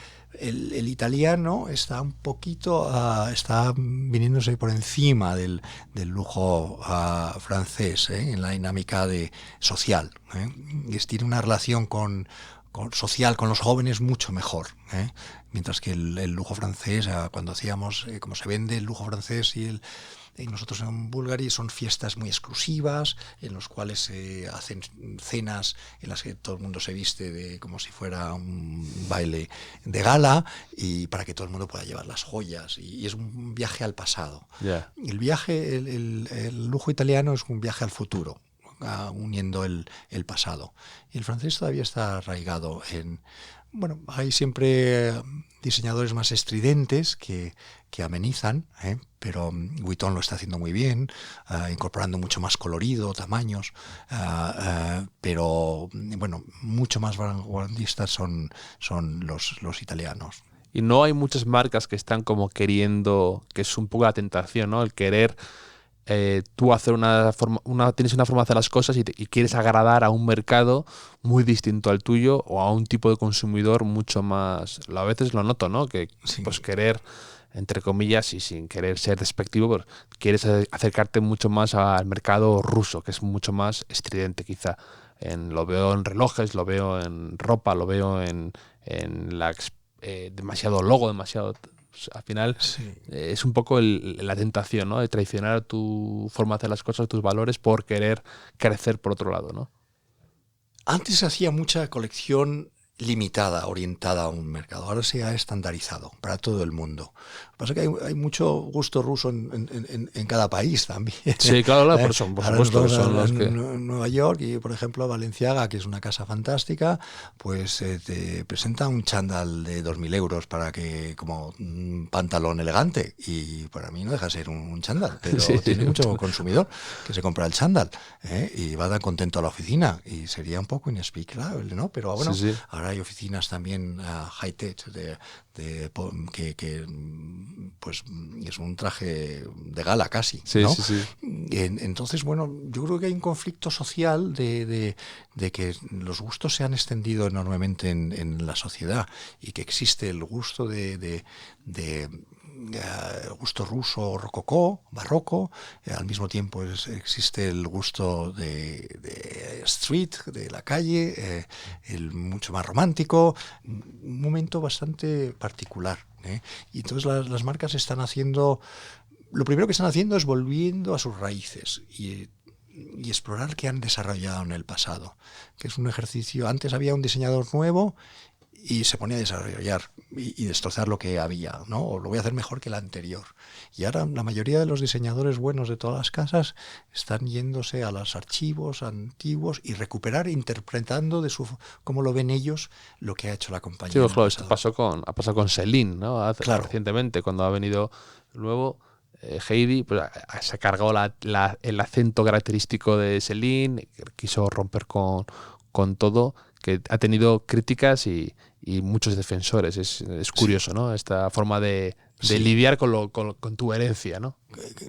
italiano está un poquito, está viniéndose por encima del lujo francés, en la dinámica social. Tiene una relación social con los jóvenes mucho mejor. Mientras que el lujo francés, cuando hacíamos, como se vende el lujo francés y nosotros en Bulgari, son fiestas muy exclusivas en las cuales se hacen cenas en las que todo el mundo se viste como si fuera un baile de gala, y para que todo el mundo pueda llevar las joyas, y es un viaje al pasado. Yeah. El viaje, el lujo italiano es un viaje al futuro, uniendo el pasado. Y el francés todavía está arraigado en... Bueno, hay siempre diseñadores más estridentes que amenizan, pero Vuitton lo está haciendo muy bien, incorporando mucho más colorido, tamaños, pero bueno, mucho más vanguardistas son los italianos. Y no hay muchas marcas que están como queriendo, que es un poco la tentación, ¿no? El querer tú hacer tienes una forma de hacer las cosas y quieres agradar a un mercado muy distinto al tuyo o a un tipo de consumidor mucho más... A veces lo noto, ¿no? Que Sí. Pues querer, entre comillas, y sin querer ser despectivo, pues quieres acercarte mucho más al mercado ruso, que es mucho más estridente quizá. Lo veo en relojes, lo veo en ropa, lo veo en demasiado logo, demasiado... Al final Sí. es un poco la tentación, ¿no? De traicionar tu forma de hacer las cosas, tus valores, por querer crecer por otro lado, ¿no? Antes se hacía mucha colección limitada, orientada a un mercado. Ahora se ha estandarizado para todo el mundo. Lo que pasa es que hay mucho gusto ruso en cada país también. Sí, claro, por supuesto. Son los que... En Nueva York, y por ejemplo Balenciaga, que es una casa fantástica, pues te presenta un chándal de 2.000 euros como un pantalón elegante, y para mí no deja de ser un chándal, pero Sí, tiene sí, mucho consumidor que se compra el chándal, y va tan contento a la oficina, y sería un poco inexplicable, ¿no? Pero bueno, Sí. ahora hay oficinas también high-tech que pues es un traje de gala casi, Sí, ¿no? sí. Entonces, bueno, yo creo que hay un conflicto social de que los gustos se han extendido enormemente en la sociedad, y que existe el gusto de gusto ruso, rococó, barroco, al mismo tiempo existe el gusto de street, de la calle, el mucho más romántico, un momento bastante particular, y entonces las marcas están haciendo, lo primero que están haciendo es volviendo a sus raíces y explorar qué han desarrollado en el pasado, que es un ejercicio. Antes había un diseñador nuevo y se ponía a desarrollar y destrozar lo que había, ¿no? O lo voy a hacer mejor que el anterior. Y ahora la mayoría de los diseñadores buenos de todas las casas están yéndose a los archivos antiguos y recuperar, interpretando cómo lo ven ellos, lo que ha hecho la compañía. Sí, claro, esto ha pasado con Celine, ¿no? Claro. Recientemente, cuando ha venido luego Heidi, pues se ha cargado el acento característico de Celine, quiso romper con todo, que ha tenido críticas y muchos defensores. Es curioso, ¿no? Esta forma de lidiar con tu herencia, ¿no?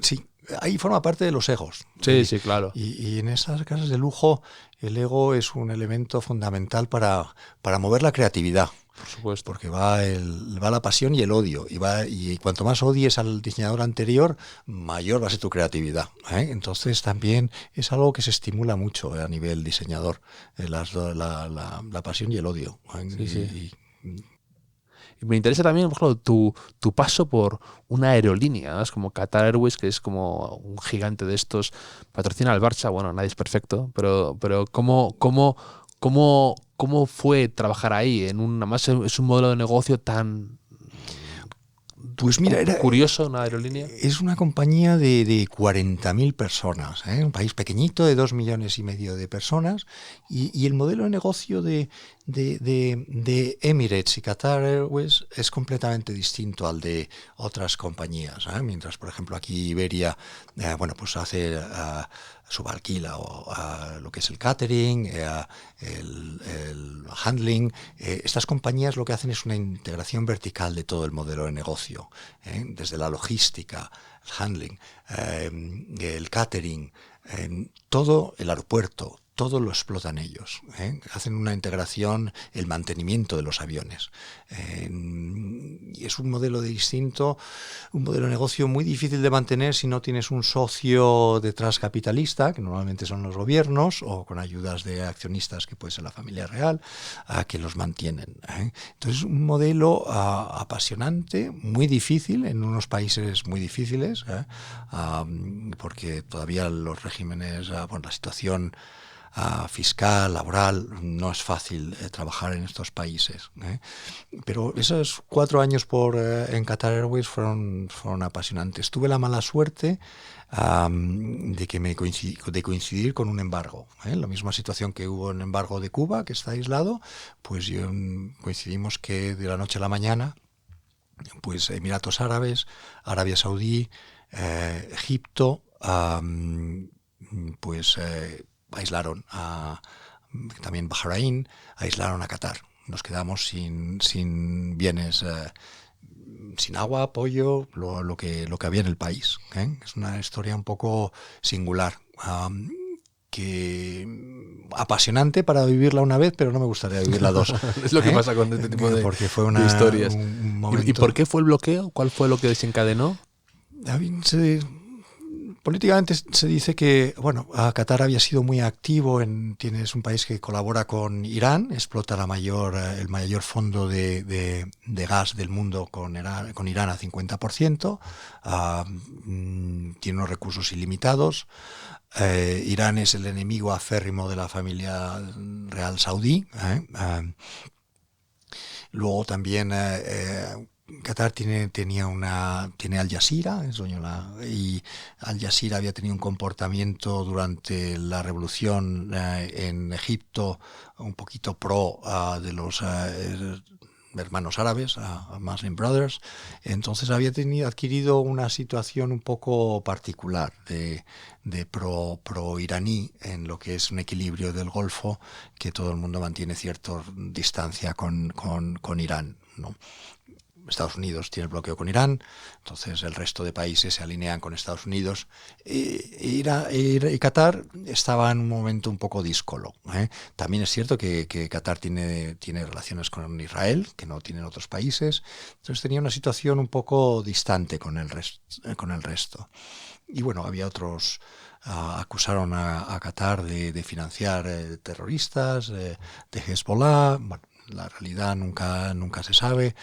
Sí, ahí forma parte de los egos. Sí, claro. Y en esas casas de lujo, el ego es un elemento fundamental para mover la creatividad. Por supuesto. Porque va la pasión y el odio. Y cuanto más odies al diseñador anterior, mayor va a ser tu creatividad. Entonces también es algo que se estimula mucho a nivel diseñador, la pasión y el odio. Sí. Y me interesa también, por ejemplo, tu paso por una aerolínea, ¿no? Es como Qatar Airways, que es como un gigante de estos, patrocina al Barça. Bueno, nadie es perfecto, pero ¿cómo fue trabajar ahí? Además es un modelo de negocio tan... Pues mira, curioso, una aerolínea. Es una compañía de 40.000 personas, un país pequeñito de 2,5 millones de personas, y el modelo de negocio de de Emirates y Qatar Airways es completamente distinto al de otras compañías, ¿eh? Mientras, por ejemplo, aquí Iberia, pues hace subalquila lo que es el catering, el handling. Estas compañías lo que hacen es una integración vertical de todo el modelo de negocio, desde la logística, el handling, el catering, todo el aeropuerto, todo lo explotan ellos. Hacen una integración, el mantenimiento de los aviones. Y es un modelo distinto, un modelo de negocio muy difícil de mantener si no tienes un socio detrás capitalista, que normalmente son los gobiernos, o con ayudas de accionistas, que puede ser la familia real, que los mantienen. Entonces, un modelo apasionante, muy difícil, en unos países muy difíciles, porque todavía los regímenes, la situación fiscal, laboral, no es fácil trabajar en estos países. Pero esos 4 años en Qatar Airways fueron apasionantes. Tuve la mala suerte de coincidir con un embargo. La misma situación que hubo en el embargo de Cuba, que está aislado, pues coincidimos que de la noche a la mañana, pues Emiratos Árabes, Arabia Saudí, Egipto, aislaron también Bahrein, aislaron a Qatar. Nos quedamos sin bienes, sin agua, apoyo, lo que había en el país. Es una historia un poco singular, que apasionante para vivirla una vez, pero no me gustaría vivirla 2. Es lo que pasa con este tipo de, porque fue de historias. Un momento... ¿Y por qué fue el bloqueo? ¿Cuál fue lo que desencadenó? Políticamente se dice que Qatar había sido muy activo. Es un país que colabora con Irán, explota el mayor fondo de gas del mundo con Irán a 50%, tiene unos recursos ilimitados. Irán es el enemigo aférrimo de la familia real saudí. Luego también Qatar tiene Al Jazeera, y Al Jazeera había tenido un comportamiento durante la revolución en Egipto un poquito pro de los hermanos árabes, Muslim Brothers. Entonces había adquirido una situación un poco particular de pro iraní, en lo que es un equilibrio del Golfo, que todo el mundo mantiene cierta distancia con Irán, ¿no? Estados Unidos tiene el bloqueo con Irán, entonces el resto de países se alinean con Estados Unidos. Y Qatar estaba en un momento un poco díscolo. También es cierto que Qatar tiene relaciones con Israel, que no tienen otros países, entonces tenía una situación un poco distante con el resto. Y había otros... acusaron a Qatar de financiar terroristas, de Hezbollah. La realidad nunca se sabe.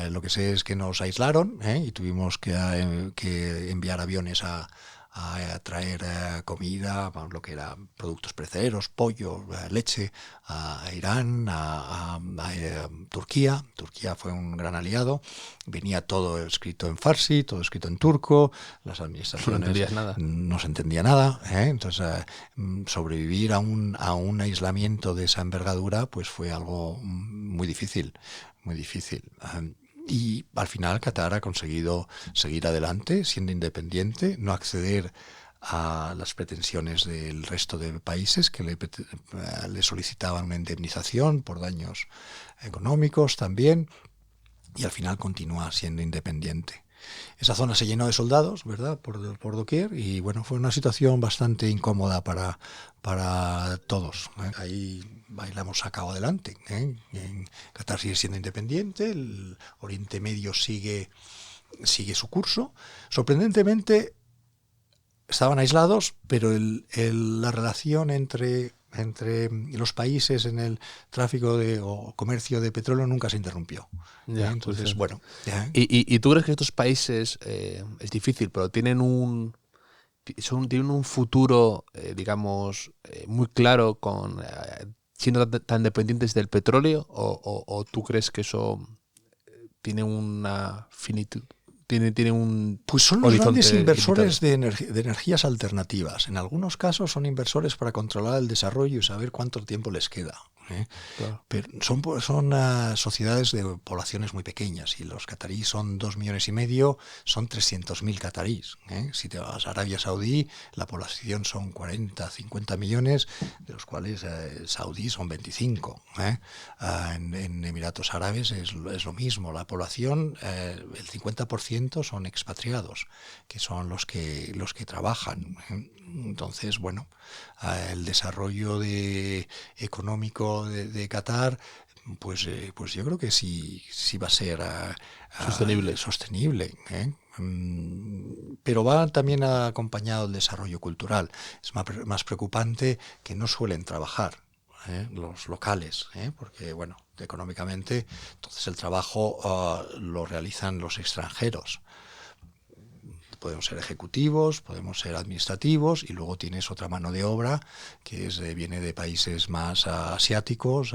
Lo que sé es que nos aislaron, y tuvimos que enviar aviones a traer comida, lo que era productos perecederos, pollo, leche, a Irán, a Turquía. Turquía fue un gran aliado. Venía todo escrito en farsi, todo escrito en turco. Las administraciones no se entendía nada. Entonces, sobrevivir a un aislamiento de esa envergadura, pues fue algo muy difícil, muy difícil. Y al final Qatar ha conseguido seguir adelante, siendo independiente, no acceder a las pretensiones del resto de países que le solicitaban una indemnización por daños económicos también, y al final continúa siendo independiente. Esa zona se llenó de soldados, ¿verdad?, por doquier, y fue una situación bastante incómoda para todos. Ahí la hemos sacado adelante. Qatar sigue siendo independiente, el Oriente Medio sigue su curso. Sorprendentemente estaban aislados, pero la relación entre los países en el tráfico o comercio de petróleo nunca se interrumpió. Entonces, ¿Y tú crees que estos países, es difícil, pero tienen un futuro, muy claro siendo tan dependientes del petróleo, o tú crees que eso tiene una finitud? Tiene un pues son los grandes inversores de energías alternativas. En algunos casos son inversores para controlar el desarrollo y saber cuánto tiempo les queda. Claro. Pero son sociedades de poblaciones muy pequeñas y los cataríes son 2,5 millones, son 300.000 cataríes. Si te vas a Arabia Saudí, la población son 40, 50 millones, de los cuales saudíes son 25. En Emiratos Árabes es lo mismo. La población, el 50% son expatriados, que son los que trabajan. Entonces, bueno, el desarrollo económico de Qatar, pues yo creo que sí va a ser sostenible. Pero va también acompañado del desarrollo cultural. Es más preocupante que no suelen trabajar los locales, porque, bueno, económicamente, entonces el trabajo lo realizan los extranjeros. Podemos ser ejecutivos, podemos ser administrativos, y luego tienes otra mano de obra que viene de países más asiáticos,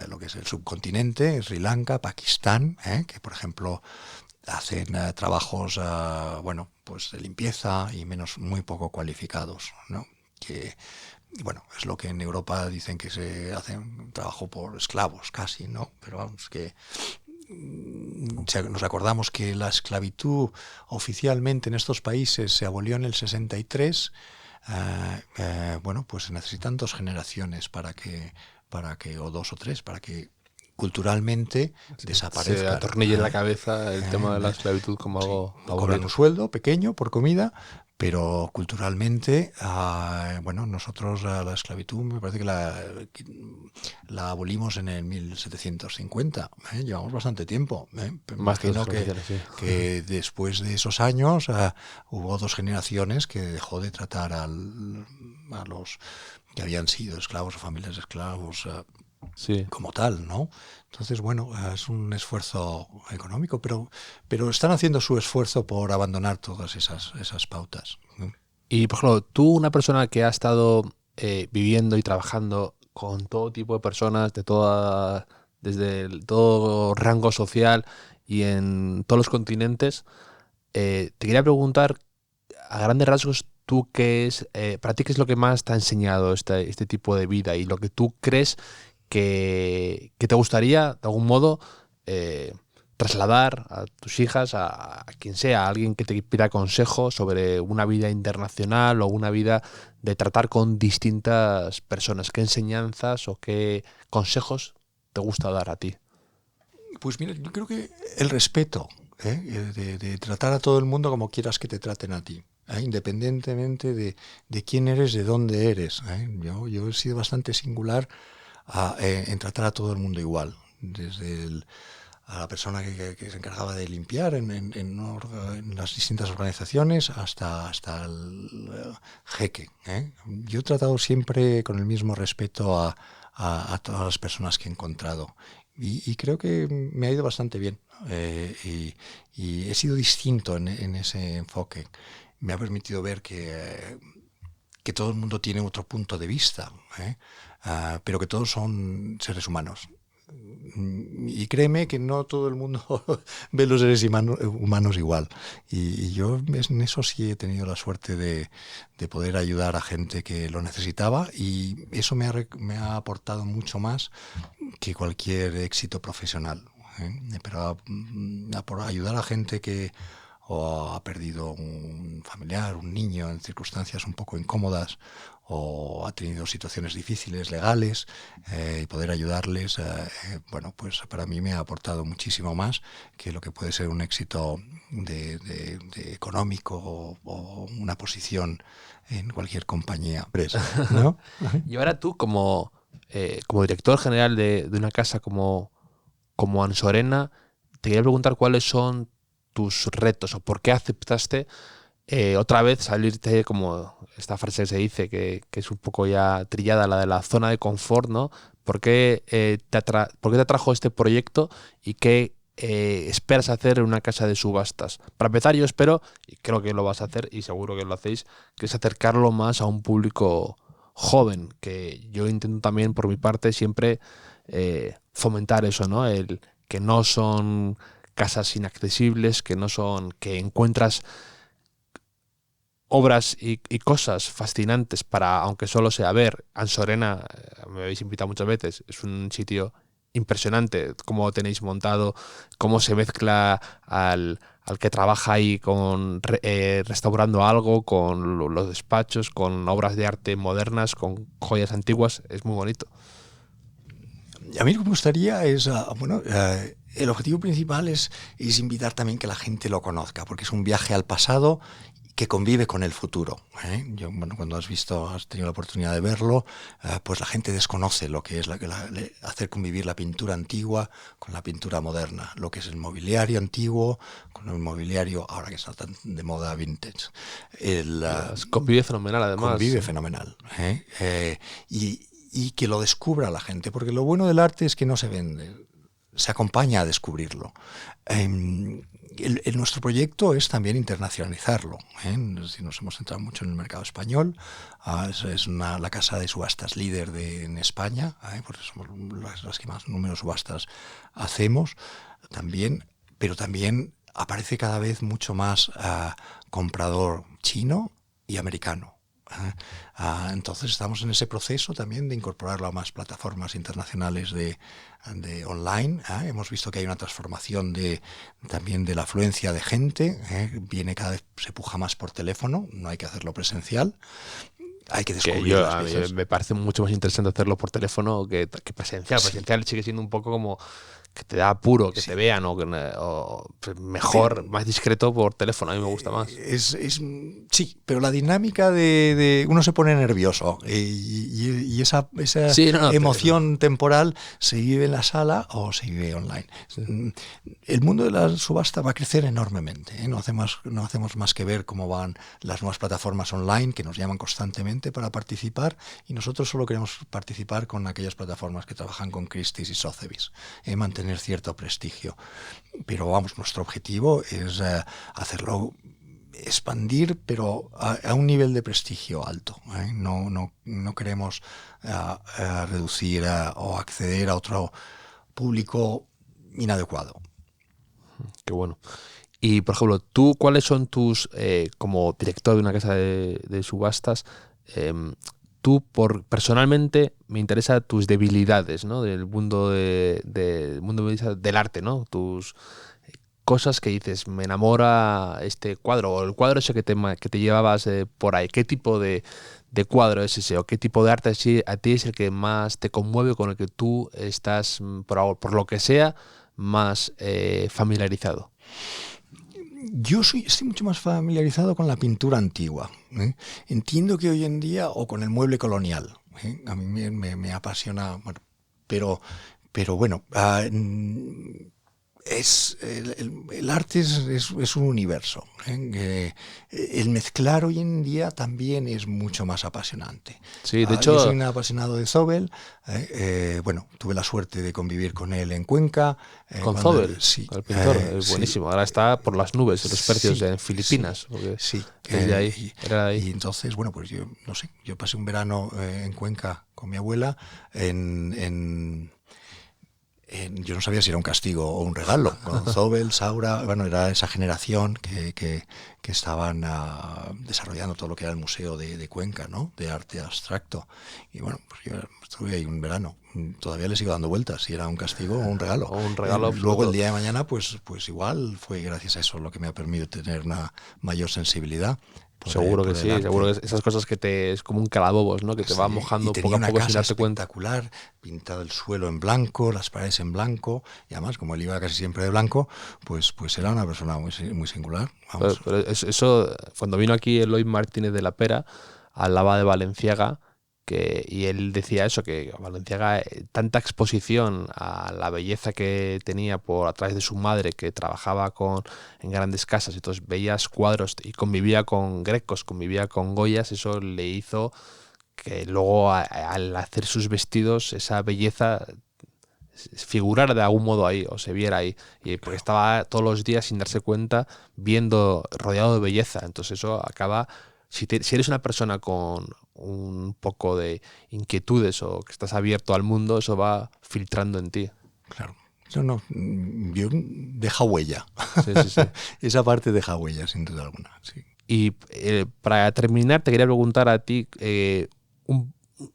lo que es el subcontinente, Sri Lanka, Pakistán, que por ejemplo hacen trabajos pues de limpieza y muy poco cualificados, ¿no? Que, bueno, es lo que en Europa dicen que se hace un trabajo por esclavos casi, ¿no? Pero vamos, que nos acordamos que la esclavitud oficialmente en estos países se abolió en el 63. Bueno, pues se necesitan 2 generaciones para que o 2 o 3 para que culturalmente desaparezca. Se atornille en la cabeza el tema de la esclavitud como algo aburrido. Cobran un sueldo pequeño por comida, pero culturalmente, bueno, nosotros la esclavitud me parece que la abolimos en el 1750. Llevamos bastante tiempo. Más Imagino que después de esos años hubo 2 generaciones que dejó de tratar a los que habían sido esclavos o familias de esclavos como tal, ¿no? Entonces, bueno, es un esfuerzo económico, pero están haciendo su esfuerzo por abandonar todas esas pautas. Y, por ejemplo, tú, una persona que ha estado viviendo y trabajando con todo tipo de personas, desde todo rango social y en todos los continentes, te quería preguntar, a grandes rasgos, tú para ti, ¿qué es lo que más te ha enseñado este tipo de vida y lo que tú crees que te gustaría, de algún modo, trasladar a tus hijas, a quien sea, a alguien que te pida consejo sobre una vida internacional o una vida de tratar con distintas personas? ¿Qué enseñanzas o qué consejos te gusta dar a ti? Pues mira, yo creo que el respeto, de tratar a todo el mundo como quieras que te traten a ti. Independientemente de quién eres, de dónde eres. Yo he sido bastante singular en tratar a todo el mundo igual, desde a la persona que se encargaba de limpiar en las distintas organizaciones hasta el jeque. Yo he tratado siempre con el mismo respeto a todas las personas que he encontrado y creo que me ha ido bastante bien y he sido distinto en ese enfoque. Me ha permitido ver que todo el mundo tiene otro punto de vista, pero que todos son seres humanos. Y créeme que no todo el mundo ve los seres humanos igual. Y yo en eso sí he tenido la suerte de poder ayudar a gente que lo necesitaba, y eso me ha aportado mucho más que cualquier éxito profesional. Pero por ayudar a gente que o ha perdido un familiar, un niño, en circunstancias un poco incómodas, o ha tenido situaciones difíciles, legales, y poder ayudarles, bueno, pues para mí me ha aportado muchísimo más que lo que puede ser un éxito de económico o una posición en cualquier compañía, ¿no? Y ahora tú, como director general de una casa como Ansorena, te quería preguntar cuáles son tus retos o por qué aceptaste otra vez salirte, como esta frase que se dice, que es un poco ya trillada, la de la zona de confort, ¿no? ¿Por qué te atrajo este proyecto y qué esperas hacer en una casa de subastas? Para empezar, yo espero, y creo que lo vas a hacer y seguro que lo hacéis, que es acercarlo más a un público joven, que yo intento también por mi parte siempre fomentar eso, ¿no? El que no son casas inaccesibles, que encuentras obras y cosas fascinantes para, aunque solo sea ver. Ansorena, me habéis invitado muchas veces, es un sitio impresionante, cómo tenéis montado, cómo se mezcla al que trabaja ahí restaurando algo, con los despachos, con obras de arte modernas, con joyas antiguas. Es muy bonito. A mí lo que me gustaría es, el objetivo principal es invitar también que la gente lo conozca, porque es un viaje al pasado que convive con el futuro. Cuando has tenido la oportunidad de verlo, pues la gente desconoce lo que es hacer convivir la pintura antigua con la pintura moderna, lo que es el mobiliario antiguo con el mobiliario ahora que está tan de moda vintage. Convive fenomenal, además. Convive fenomenal. Y que lo descubra la gente, porque lo bueno del arte es que no se vende, se acompaña a descubrirlo. Nuestro proyecto es también internacionalizarlo. Nos hemos centrado mucho en el mercado español. Es la casa de subastas líder en España, porque somos las que más números de subastas hacemos también, pero también aparece cada vez mucho más comprador chino y americano. Entonces estamos en ese proceso también de incorporarlo a más plataformas internacionales de online. Hemos visto que hay una transformación también de la afluencia de gente. Viene cada vez, se puja más por teléfono, no hay que hacerlo presencial. Hay que descubrir a mí me parece mucho más interesante hacerlo por teléfono que presencial. Sí. Presencial sigue siendo un poco como que te da apuro, que te vean o mejor, más discreto por teléfono. A mí me gusta más. Sí, pero la dinámica de uno se pone nervioso y esa emoción temporal se vive en la sala o se vive online. Sí. El mundo de la subasta va a crecer enormemente. No hacemos más que ver cómo van las nuevas plataformas online que nos llaman constantemente para participar, y nosotros solo queremos participar con aquellas plataformas que trabajan con Christie's y Sotheby's, mantener cierto prestigio. Pero vamos, nuestro objetivo es hacerlo expandir, pero a un nivel de prestigio alto. No queremos reducir o acceder a otro público inadecuado. Qué bueno. Y, por ejemplo, ¿tú cuáles son tus, como director de una casa de subastas, tú personalmente me interesa tus debilidades, ¿no? Del mundo del arte, ¿no? Tus cosas que dices, me enamora este cuadro, o el cuadro ese que te llevabas por ahí. ¿Qué tipo de cuadro es ese? ¿O qué tipo de arte a ti es el que más te conmueve, con el que tú estás, por lo que sea, más familiarizado? Yo estoy mucho más familiarizado con la pintura antigua. Entiendo que hoy en día, o con el mueble colonial, a mí me apasiona, pero bueno, el arte es un universo. El mezclar hoy en día también es mucho más apasionante. Sí, de hecho, yo soy un apasionado de Zobel. Tuve la suerte de convivir con él en Cuenca. ¿Con Zobel? Sí. El pintor, es buenísimo. Sí. Ahora está por las nubes los precios en Filipinas. Sí. Desde ahí, era de ahí. Y entonces, pues yo pasé un verano en Cuenca con mi abuela yo no sabía si era un castigo o un regalo. Con Zobel, Saura, era esa generación que estaban desarrollando todo lo que era el Museo de Cuenca, ¿no? De arte abstracto. Y pues yo estuve ahí un verano. Todavía le sigo dando vueltas si era un castigo o un regalo. O un regalo. Luego el día de mañana, pues igual fue gracias a eso lo que me ha permitido tener una mayor sensibilidad. Seguro que sí, seguro que esas cosas que es como un calabobos, ¿no? Que te va mojando poco a poco sin darte cuenta. Espectacular, pintado el suelo en blanco, las paredes en blanco, y además, como él iba casi siempre de blanco, pues era una persona muy singular. Vamos. Pero eso, cuando vino aquí Eloy Martínez de la Pera, hablaba de Balenciaga, y él decía eso, que Balenciaga, tanta exposición a la belleza que tenía a través de su madre, que trabajaba en grandes casas, entonces veías cuadros y convivía con Grecos, convivía con Goyas, eso le hizo que luego al hacer sus vestidos esa belleza figurara de algún modo ahí, o se viera ahí, y porque estaba todos los días sin darse cuenta rodeado de belleza. Entonces eso acaba, si eres una persona con un poco de inquietudes o que estás abierto al mundo, eso va filtrando en ti. Claro. Yo deja huella. Sí. Esa parte deja huella, sin duda alguna. Sí. Y para terminar, te quería preguntar a ti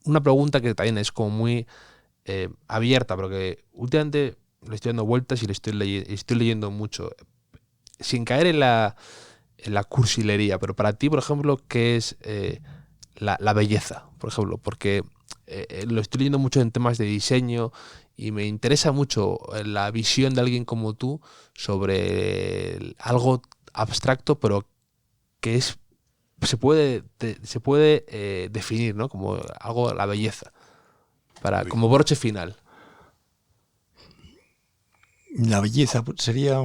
una pregunta que también es como muy abierta, pero que últimamente le estoy dando vueltas y le estoy leyendo mucho, sin caer en la cursilería. Pero para ti, por ejemplo, ¿qué es la belleza? Por ejemplo, porque lo estoy leyendo mucho en temas de diseño y me interesa mucho la visión de alguien como tú sobre algo abstracto, pero que se puede definir, ¿no? Como algo, la belleza, como broche final. La belleza sería...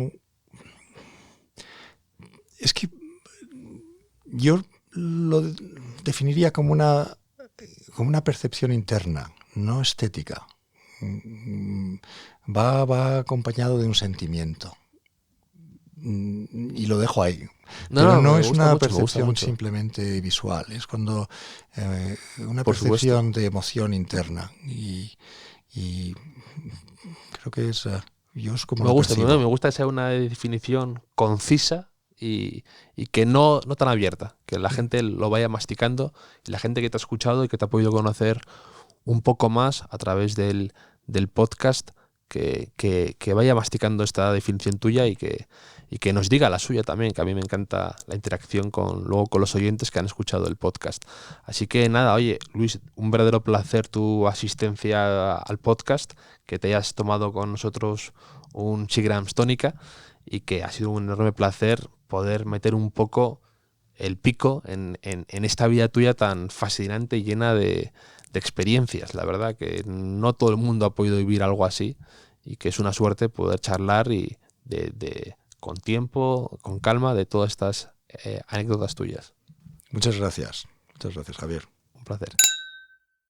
Es que yo lo definiría como una percepción interna, no estética. Va acompañado de un sentimiento. Y lo dejo ahí. Pero no es una percepción simplemente visual, es cuando una percepción de emoción interna. Y creo que es... yo es como me gusta que sea una definición concisa y que no tan abierta, que la gente lo vaya masticando, y la gente que te ha escuchado y que te ha podido conocer un poco más a través del podcast, que vaya masticando esta definición tuya y que nos diga la suya también, que a mí me encanta la interacción luego con los oyentes que han escuchado el podcast. Así que nada, oye, Luis, un verdadero placer tu asistencia al podcast, que te hayas tomado con nosotros un Seagram's Tónica, y que ha sido un enorme placer poder meter un poco el pico en esta vida tuya tan fascinante y llena de experiencias. La verdad que no todo el mundo ha podido vivir algo así, y que es una suerte poder charlar y con tiempo, con calma, de todas estas anécdotas tuyas. Muchas gracias, Javier. Un placer.